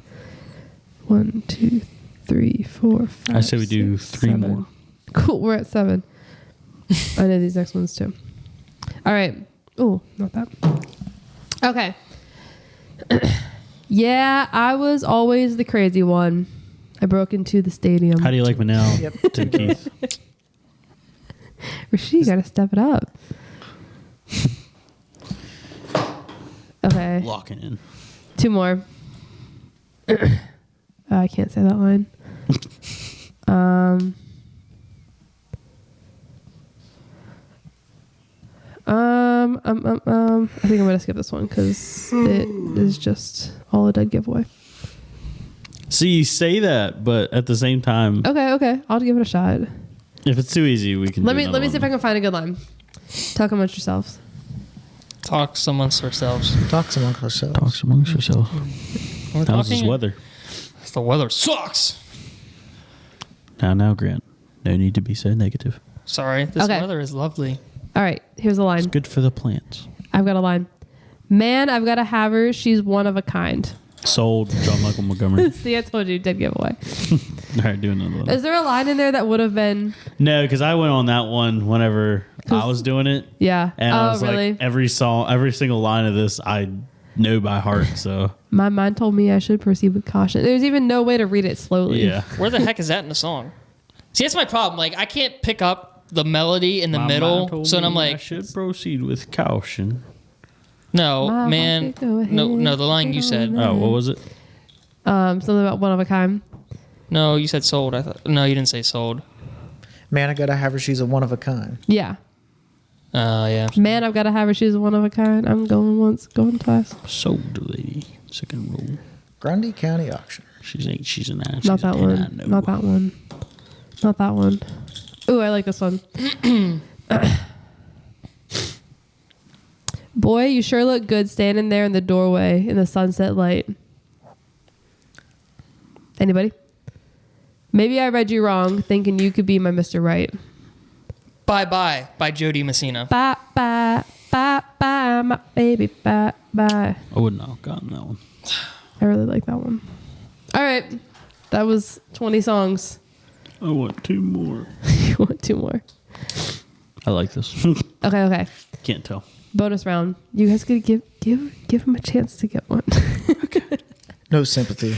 1, 2, 3, 4, 5. I say we do 6, 3 7. more. Cool. We're at 7. I know these next ones too. All right. Oh, not that. Okay. Yeah, I was always the crazy one. I broke into the stadium. How do you like me now? Yep. Tim Keith. Rashee, you gotta step it up. Okay. Locking in. 2 more. I can't say that line. I think I'm gonna skip this one because it is just all a dead giveaway. See, you say that, but at the same time, Okay, I'll give it a shot. if it's too easy, we can. Let me see if I can find a good line. Talk amongst yourselves. Talk amongst ourselves. Talks amongst ourselves. Talks amongst yourself. We're How's this talking- weather? The weather sucks. Now, Grant. No need to be so negative. Sorry, this Okay. weather is lovely. All right, here's a line. It's good for the plants. I've got a line. Man, I've got to have her. She's one of a kind. Sold, John Michael Montgomery. See, I told you, dead giveaway. All right, do another one. Is there a line in there that would have been? No, because I went on that one whenever I was doing it. Yeah. And I was really? like, every single line of this, I know by heart. So, My mind told me I should proceed with caution. There's even no way to read it slowly. yeah. Where the heck is that in the song? See, that's my problem. Like, I can't pick up the melody in the My mind middle. told So then I'm me I like, should proceed with caution. no, My man. heart could go No, ahead, the line you go said. ahead. Oh, what was it? Something about one of a kind. No, you said sold. I thought. No, you didn't say sold. Man, I gotta have her. She's a one of a kind. Yeah. Yeah. Man, I've got to have her. She's one of a kind. I'm going once, going twice. Sold lady. Second roll. Grundy County Auction. She's an she's an ass. Not that one. Not that one. Not that one. Ooh, I like this one. Boy, you sure look good standing there in the doorway in the sunset light. Anybody? Maybe I read you wrong, thinking you could be my Mr. Right. Bye Bye by Jody Messina. Bye, bye, bye, bye, my baby, bye, bye. I would not have gotten that one. I really like that one. All right. That was 20 songs. I want two more. You want 2 more? I like this. Okay. Can't tell. Bonus round. You guys could give him a chance to get one. No sympathy.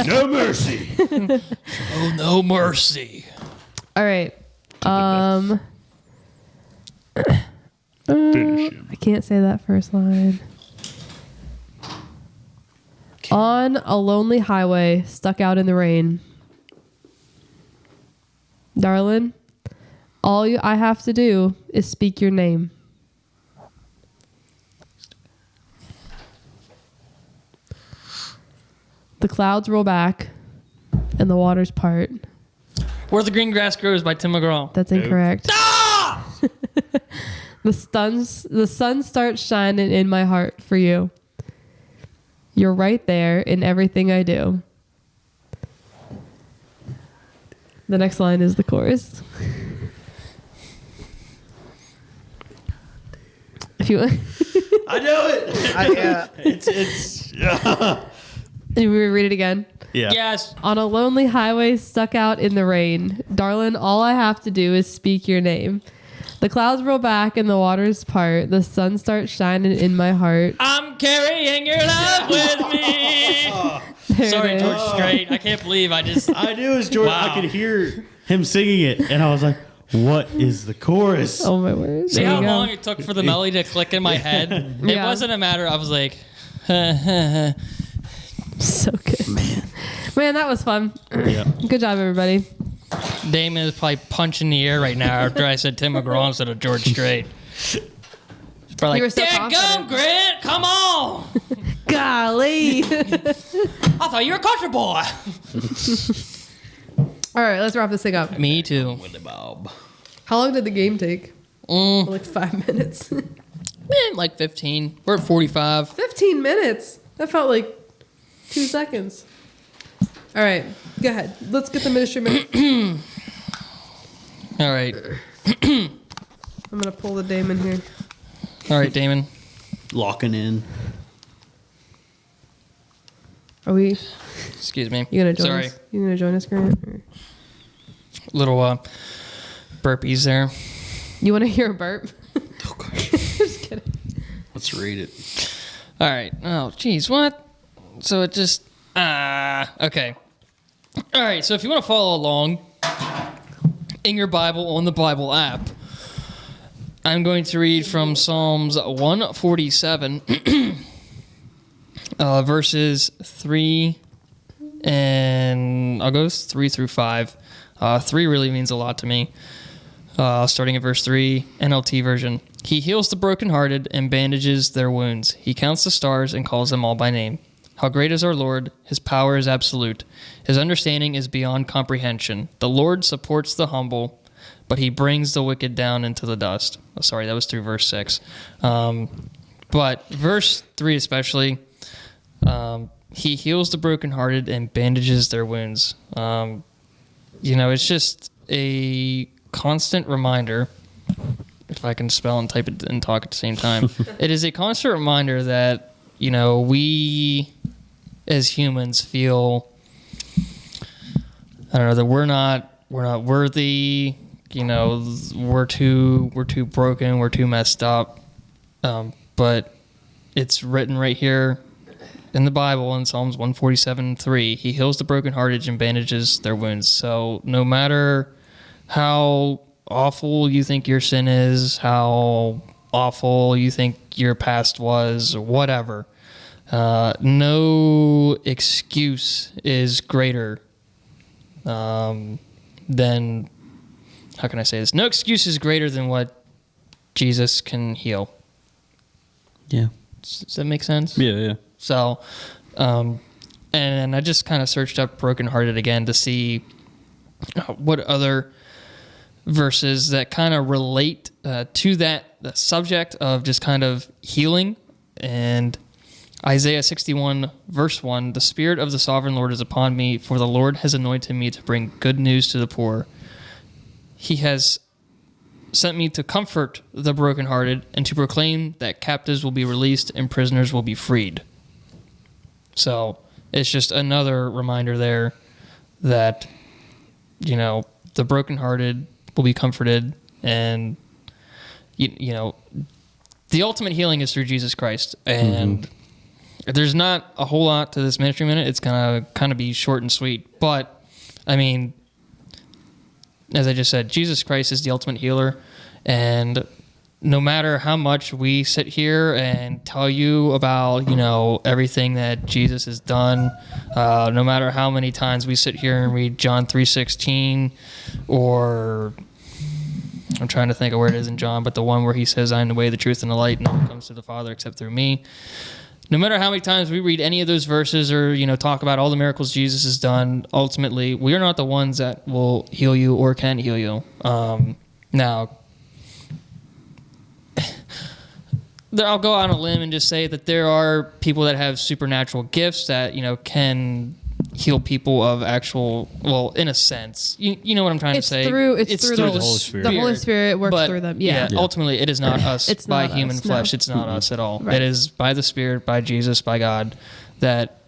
No mercy. Oh, no mercy. All right. Finish him. I can't say that first line. On a lonely highway, stuck out in the rain. Darling, I have to do is speak your name. The clouds roll back and the waters part. Where the Green Grass Grows by Tim McGraw. That's incorrect. The sun starts shining in my heart for you. You're right there in everything I do. The next line is the chorus. If you want, I know it. It's you want me to read it again. yeah. Yes. On a lonely highway stuck out in the rain, darling, all I have to do is speak your name. The clouds roll back and the waters part. The sun starts shining in my heart. I'm carrying your love with me. There Sorry, it is. George Strait. I can't believe I just. I knew it was Jordan. Wow. I could hear him singing it, and I was like, "What is the chorus?" Oh my word. See There how you go. long it took for the melody to click in my head? It Yeah. wasn't a matter. I was like, So good. Man, that was fun. Yeah. Good job, everybody. Damon is probably punching the air right now after I said Tim McGraw instead of George Strait. He's probably You were like, so Dadgum, confident." Grant, come on. Golly. I thought you were a country boy. All right, let's wrap this thing up. Me too. Bob. How long did the game take? Like 5 minutes. Like 15. We're at 45. 15 minutes. That felt like 2 seconds. All right, go ahead. Let's get the ministry minute. All right. I'm going to pull the Damon here. All right, Damon. Locking in. Are we? Excuse me. You going to join Sorry. us? You going to join us, Grant? Or- Little burpees there. You want to hear a burp? Oh gosh. Just kidding. Let's read it. All right. Oh, geez. What? So it just... okay. All right. So if you want to follow along in your Bible on the Bible app, I'm going to read from Psalms 147, verses 3 and... I'll go 3 through 5. 3 really means a lot to me. Starting at verse 3, NLT version. He heals the brokenhearted and bandages their wounds. He counts the stars and calls them all by name. How great is our Lord! His power is absolute. His understanding is beyond comprehension. The Lord supports the humble, but he brings the wicked down into the dust. Oh, sorry, that was through verse 6. But verse 3 especially, he heals the brokenhearted and bandages their wounds. It's just a constant reminder, if I can spell and type it and talk at the same time, it is a constant reminder that, we as humans feel, I don't know, that we're not worthy, we're too broken, we're too messed up. But it's written right here in the Bible in Psalms 147:3. He heals the brokenhearted and bandages their wounds. So no matter how awful you think your sin is, how awful you think your past was, or whatever, no excuse is greater than, how can I say this? No excuse is greater than what Jesus can heal. Yeah. Does that make sense? Yeah. So, and I just kind of searched up brokenhearted again to see what other verses that kind of relate to the subject of just kind of healing. And Isaiah 61 verse 1, the Spirit of the Sovereign Lord is upon me, for the Lord has anointed me to bring good news to the poor. He has sent me to comfort the brokenhearted and to proclaim that captives will be released and prisoners will be freed. So it's just another reminder there that, the brokenhearted will be comforted, and, the ultimate healing is through Jesus Christ. And there's not a whole lot to this ministry minute. It's going to kind of be short and sweet. But, I mean, as I just said, Jesus Christ is the ultimate healer. And no matter how much we sit here and tell you about, everything that Jesus has done, no matter how many times we sit here and read John 3:16, or I'm trying to think of where it is in John, but the one where he says, I am the way, the truth, and the light, and no one comes to the Father except through me. No matter how many times we read any of those verses or, talk about all the miracles Jesus has done, ultimately, we are not the ones that will heal you or can heal you. Now, I'll go out on a limb and just say that there are people that have supernatural gifts that, can heal people of actual, well, in a sense. You know what I'm trying to say? It's through the Holy Spirit. The Holy Spirit works But, through them. Yeah. Ultimately, it is not us It's by not human us, flesh. no. It's not us at all. Right. It is by the Spirit, by Jesus, by God, that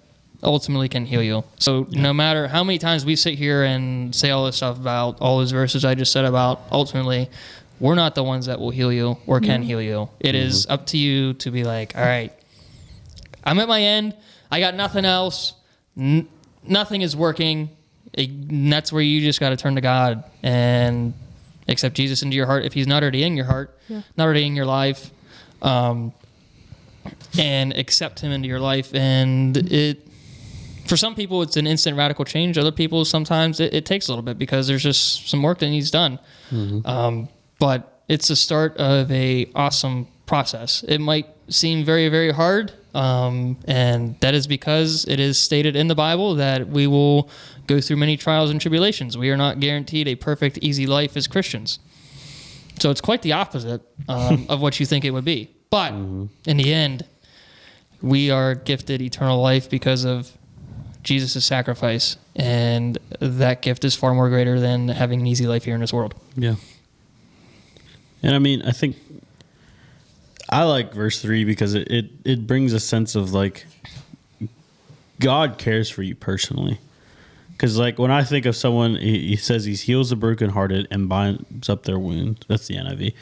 ultimately can heal you. So no matter how many times we sit here and say all this stuff about all those verses I just said about, ultimately, we're not the ones that will heal you or can heal you. It is up to you to be like, all right, I'm at my end. I got nothing else. Nothing is working. And that's where you just got to turn to God and accept Jesus into your heart if he's not already in your heart, not already in your life, and accept him into your life. And for some people, it's an instant radical change. Other people, sometimes it takes a little bit because there's just some work that needs done. But it's the start of a awesome process. It might seem very, very hard, and that is because it is stated in the Bible that we will go through many trials and tribulations. We are not guaranteed a perfect, easy life as Christians. So it's quite the opposite of what you think it would be. But in the end, we are gifted eternal life because of Jesus' sacrifice, and that gift is far more greater than having an easy life here in this world. Yeah. And I mean, I think I like verse 3 because it brings a sense of like God cares for you personally. Because like when I think of someone, he says he heals the brokenhearted and binds up their wounds. That's the NIV.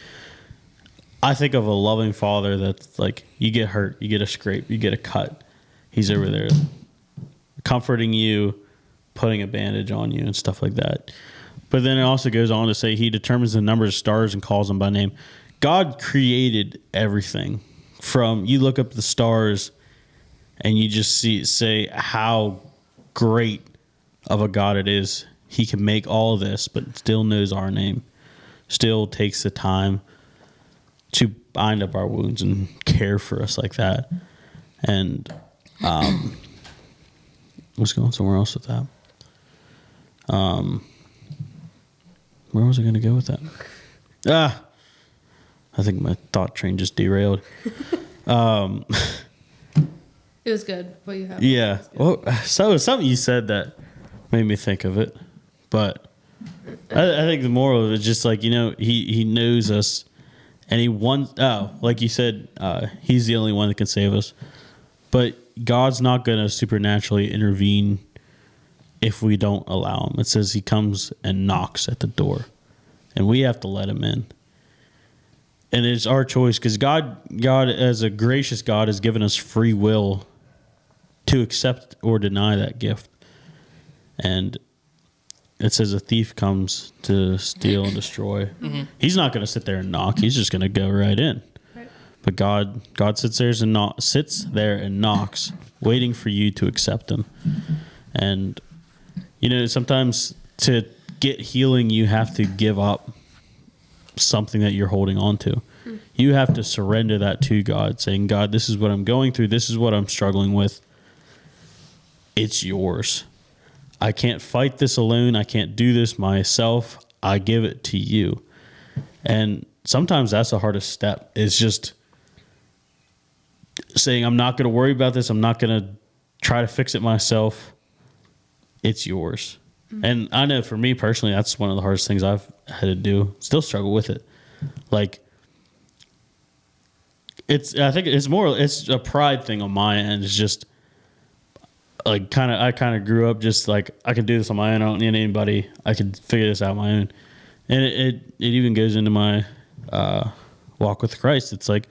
I think of a loving father that's like, you get hurt, you get a scrape, you get a cut. He's over there comforting you, putting a bandage on you and stuff like that. But then it also goes on to say he determines the number of stars and calls them by name. God created everything. From you look up the stars and you just say how great of a God it is. He can make all of this, but still knows our name. Still takes the time to bind up our wounds and care for us like that. And let's go somewhere else with that. Where was I going to go with that? I think my thought train just derailed. It was good. What you have. Yeah. Well, so something you said that made me think of it, but I think the moral of it is just like, he knows us, and he wants, like you said, he's the only one that can save us. But God's not going to supernaturally intervene if we don't allow him. It says he comes and knocks at the door, and we have to let him in. And it's our choice, because God, as a gracious God, has given us free will to accept or deny that gift. And it says a thief comes to steal and destroy. Mm-hmm. He's not going to sit there and knock. He's just going to go right in. Right. But God sits there and knocks, waiting for you to accept him. And sometimes to get healing, you have to give up something that you're holding on to. You have to surrender that to God, saying, God, this is what I'm going through. This is what I'm struggling with. It's yours. I can't fight this alone. I can't do this myself. I give it to you. And sometimes that's the hardest step, is just saying, I'm not going to worry about this. I'm not going to try to fix it myself. It's yours. Mm-hmm. And I know for me personally, that's one of the hardest things I've had to do. Still struggle with it. Like, I think it's a pride thing on my end. It's just like I kind of grew up just like, I can do this on my own. I don't need anybody. I can figure this out on my own. And it even goes into my walk with Christ. It's like,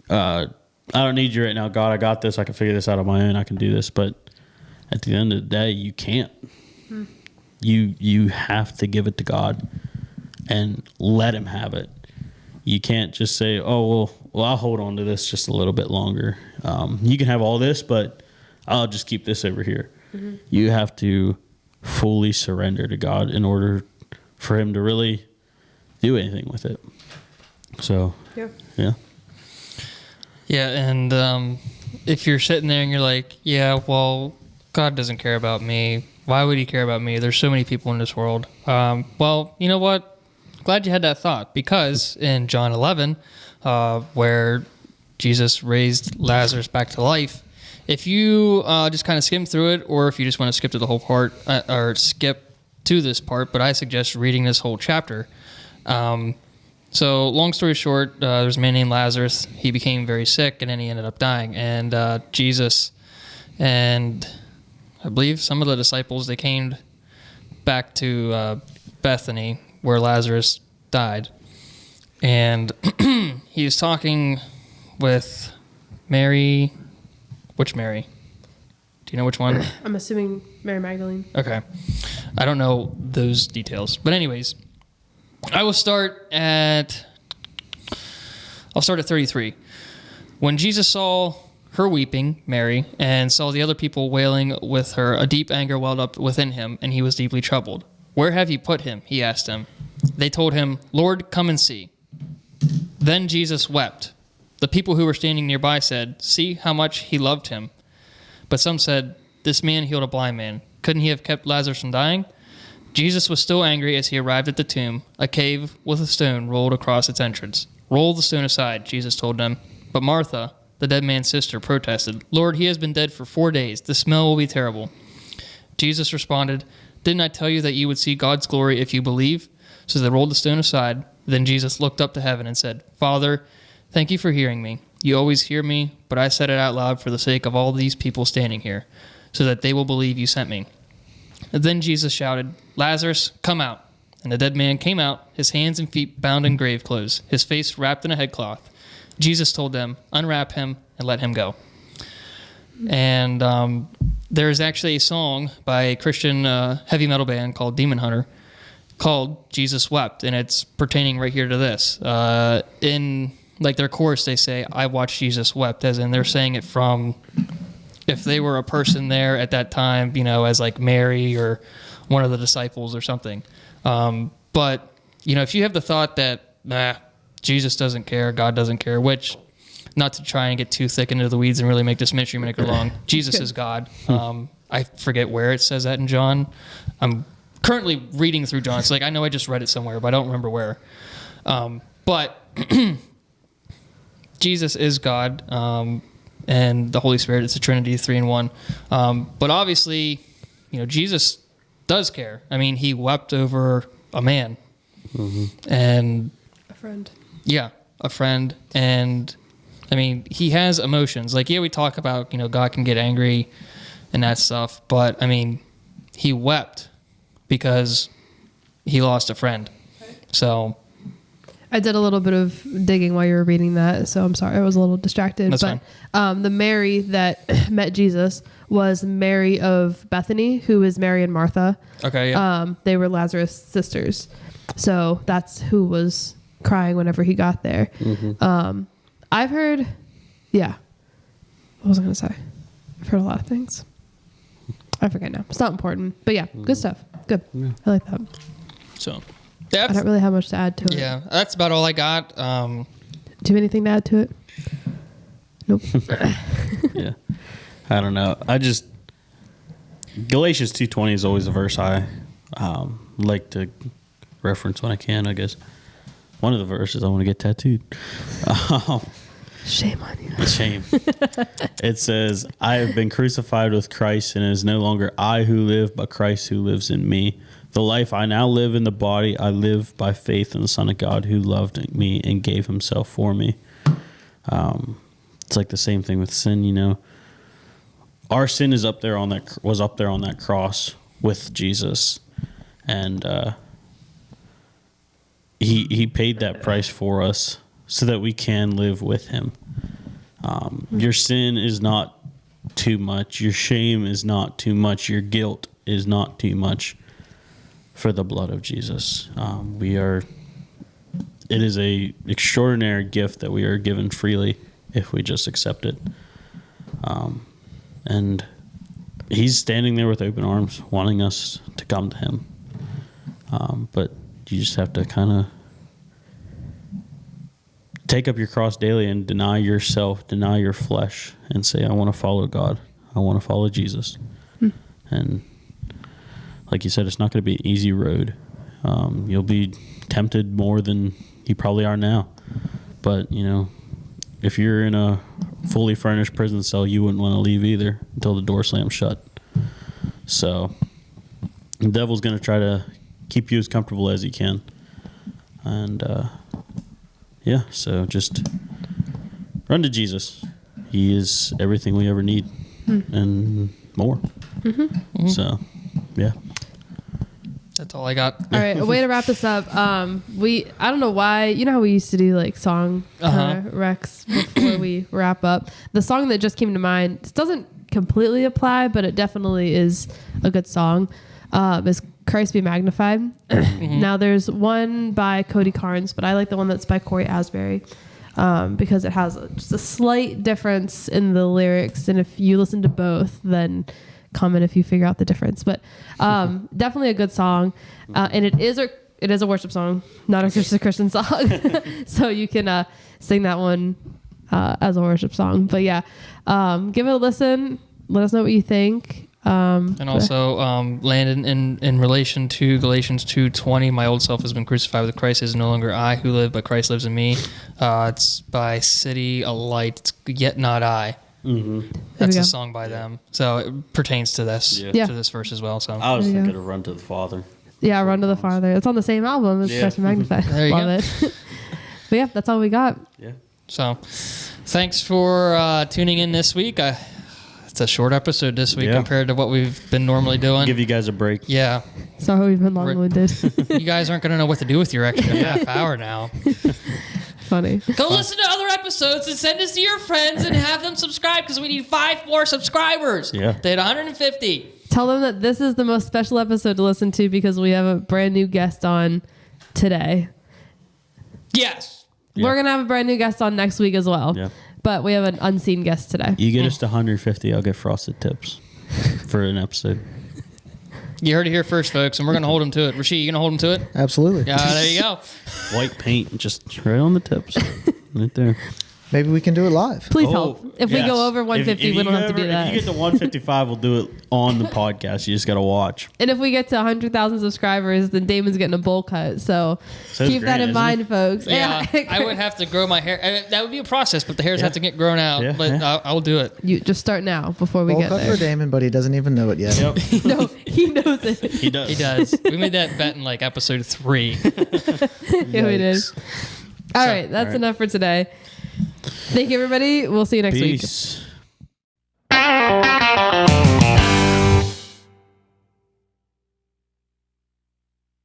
I don't need you right now, God. I got this. I can figure this out on my own. I can do this. But at the end of the day, you can't. You have to give it to God and let him have it. You can't just say, oh, well, I'll hold on to this just a little bit longer. You can have all this, but I'll just keep this over here. Mm-hmm. You have to fully surrender to God in order for him to really do anything with it. So, yeah. Yeah, and if you're sitting there and you're like, yeah, well, God doesn't care about me. Why would he care about me? There's so many people in this world. Well, you know what? Glad you had that thought, because in John 11, where Jesus raised Lazarus back to life, if you just kind of skim through it, or if you just want to skip to the whole part, or skip to this part, but I suggest reading this whole chapter. So long story short, there's a man named Lazarus. He became very sick, and then he ended up dying. And Jesus and I believe some of the disciples, they came back to Bethany, where Lazarus died. And he was talking with Mary. Which Mary? Do you know which one? I'm assuming Mary Magdalene. Okay. I don't know those details. But anyways, I'll start at 33. When Jesus saw her weeping, Mary, and saw the other people wailing with her, a deep anger welled up within him, and he was deeply troubled. Where have you put him? He asked them. They told him, Lord, come and see. Then Jesus wept. The people who were standing nearby said, see how much he loved him. But some said, this man healed a blind man. Couldn't he have kept Lazarus from dying? Jesus was still angry as he arrived at the tomb. A cave with a stone rolled across its entrance. Roll the stone aside, Jesus told them. But Martha, the dead man's sister, protested, Lord, he has been dead for 4 days. The smell will be terrible. Jesus responded, didn't I tell you that you would see God's glory if you believe? So they rolled the stone aside. Then Jesus looked up to heaven and said, Father, thank you for hearing me. You always hear me, but I said it out loud for the sake of all these people standing here, so that they will believe you sent me. And then Jesus shouted, Lazarus, come out. And the dead man came out, his hands and feet bound in grave clothes, his face wrapped in a headcloth. Jesus told them, unwrap him and let him go. And there's actually a song by a Christian heavy metal band called Demon Hunter called Jesus Wept, and it's pertaining right here to this. In like their chorus, they say, I watched Jesus wept, as in they're saying it from if they were a person there at that time, you know, as like Mary or one of the disciples or something. But, you know, if you have the thought that, Jesus doesn't care, God doesn't care, which, not to try and get too thick into the weeds and really make this ministry make it long, Jesus is God. I forget where it says that in John. I'm currently reading through John. It's like, I know I just read it somewhere, but I don't remember where. But Jesus is God, and the Holy Spirit, it's a Trinity, 3 in 1. But obviously, you know, Jesus does care. I mean, he wept over a man, and A friend. yeah, a friend, and I mean, he has emotions. Like, yeah, we talk about, God can get angry and that stuff, but I mean, he wept because he lost a friend. So I did a little bit of digging while you were reading that, so I'm sorry I was a little distracted. That's but the Mary that met Jesus was Mary of Bethany, who is Mary and Martha. okay, yeah. They were Lazarus' sisters, so that's who was crying whenever he got there. I've heard, what was I going to say? I've heard a lot of things. I forget now. It's not important, but yeah, good stuff. Good. Yeah. I like that. So I don't really have much to add to it. yeah, that's about all I got. Do you have anything to add to it? Nope. Yeah. I don't know. Galatians 2:20 is always a verse I like to reference when I can, I guess. One of the verses I want to get tattooed. Shame on you. Shame. It says, I have been crucified with Christ, and it is no longer I who live, but Christ who lives in me. The life I now live in the body, I live by faith in the Son of God who loved me and gave himself for me. It's like the same thing with sin, Our sin was up there on that cross with Jesus, and he paid that price for us so that we can live with him. Your sin is not too much. Your shame is not too much. Your guilt is not too much for the blood of Jesus. It is a extraordinary gift that we are given freely if we just accept it. And he's standing there with open arms, wanting us to come to him. But you just have to kind of take up your cross daily and deny yourself, deny your flesh, and say, I want to follow God. I want to follow Jesus. And like you said, it's not going to be an easy road. You'll be tempted more than you probably are now. But, if you're in a fully furnished prison cell, you wouldn't want to leave either until the door slams shut. So the devil's going to try to keep you as comfortable as he can. And, so just run to Jesus. He is everything we ever need and more. So, yeah. That's all I got. All right, a way to wrap this up. I don't know why. You know how we used to do like song recs before we wrap up. The song that just came to mind, this doesn't completely apply, but it definitely is a good song. Is Christ Be Magnified. Now there's one by Cody Carnes, but I like the one that's by Corey Asbury because it has just a slight difference in the lyrics. And if you listen to both, then comment if you figure out the difference. But definitely a good song. And it is a worship song, not a Christian song. So you can sing that one as a worship song. But yeah, give it a listen. Let us know what you think. And also, Landon, in relation to Galatians 2:20, my old self has been crucified with Christ. It is no longer I who live, but Christ lives in me. It's by City A Light. It's Yet Not I. That's a song by them. So it pertains to this, to this verse as well. So I was thinking of Run to the Father. Yeah, Run to the Father. It's on the same album as Christ Be Magnified. There you Love it. But yeah, that's all we got. Yeah. So thanks for tuning in this week. It's a short episode this week compared to what we've been normally doing. Give you guys a break. Yeah. Sorry we've been long-winded. You guys aren't going to know what to do with your extra half hour now. Funny. Go listen to other episodes and send us to your friends and have them subscribe because we need 5 more subscribers. Yeah. They had 150. Tell them that this is the most special episode to listen to because we have a brand new guest on today. Yes. We're going to have a brand new guest on next week as well. Yeah. But we have an unseen guest today. You get us to 150, I'll get frosted tips for an episode. You heard it here first, folks, and we're going to hold them to it. Rashee, you going to hold them to it? Absolutely. Yeah, there you go. White paint, just right on the tips. Right there. Maybe we can do it live. Please help. If we yes. go over 150, we don't have to do that. If you get to 155, we'll do it on the podcast. You just got to watch. And if we get to 100,000 subscribers, then Damon's getting a bowl cut. So Sounds keep that great, in isn't mind, it? folks. Yeah, I would have to grow my hair. That would be a process, but the hairs have to get grown out. Yeah, But yeah. I'll do it. You just start now before we Bowl get cut there. for Damon, but he doesn't even know it yet. Yep. No, he knows it. He does. He does. We made that bet in like episode 3. Yeah, we did. Yikes. All right, that's all right. enough for today. Thank you, everybody. We'll see you next week. Peace.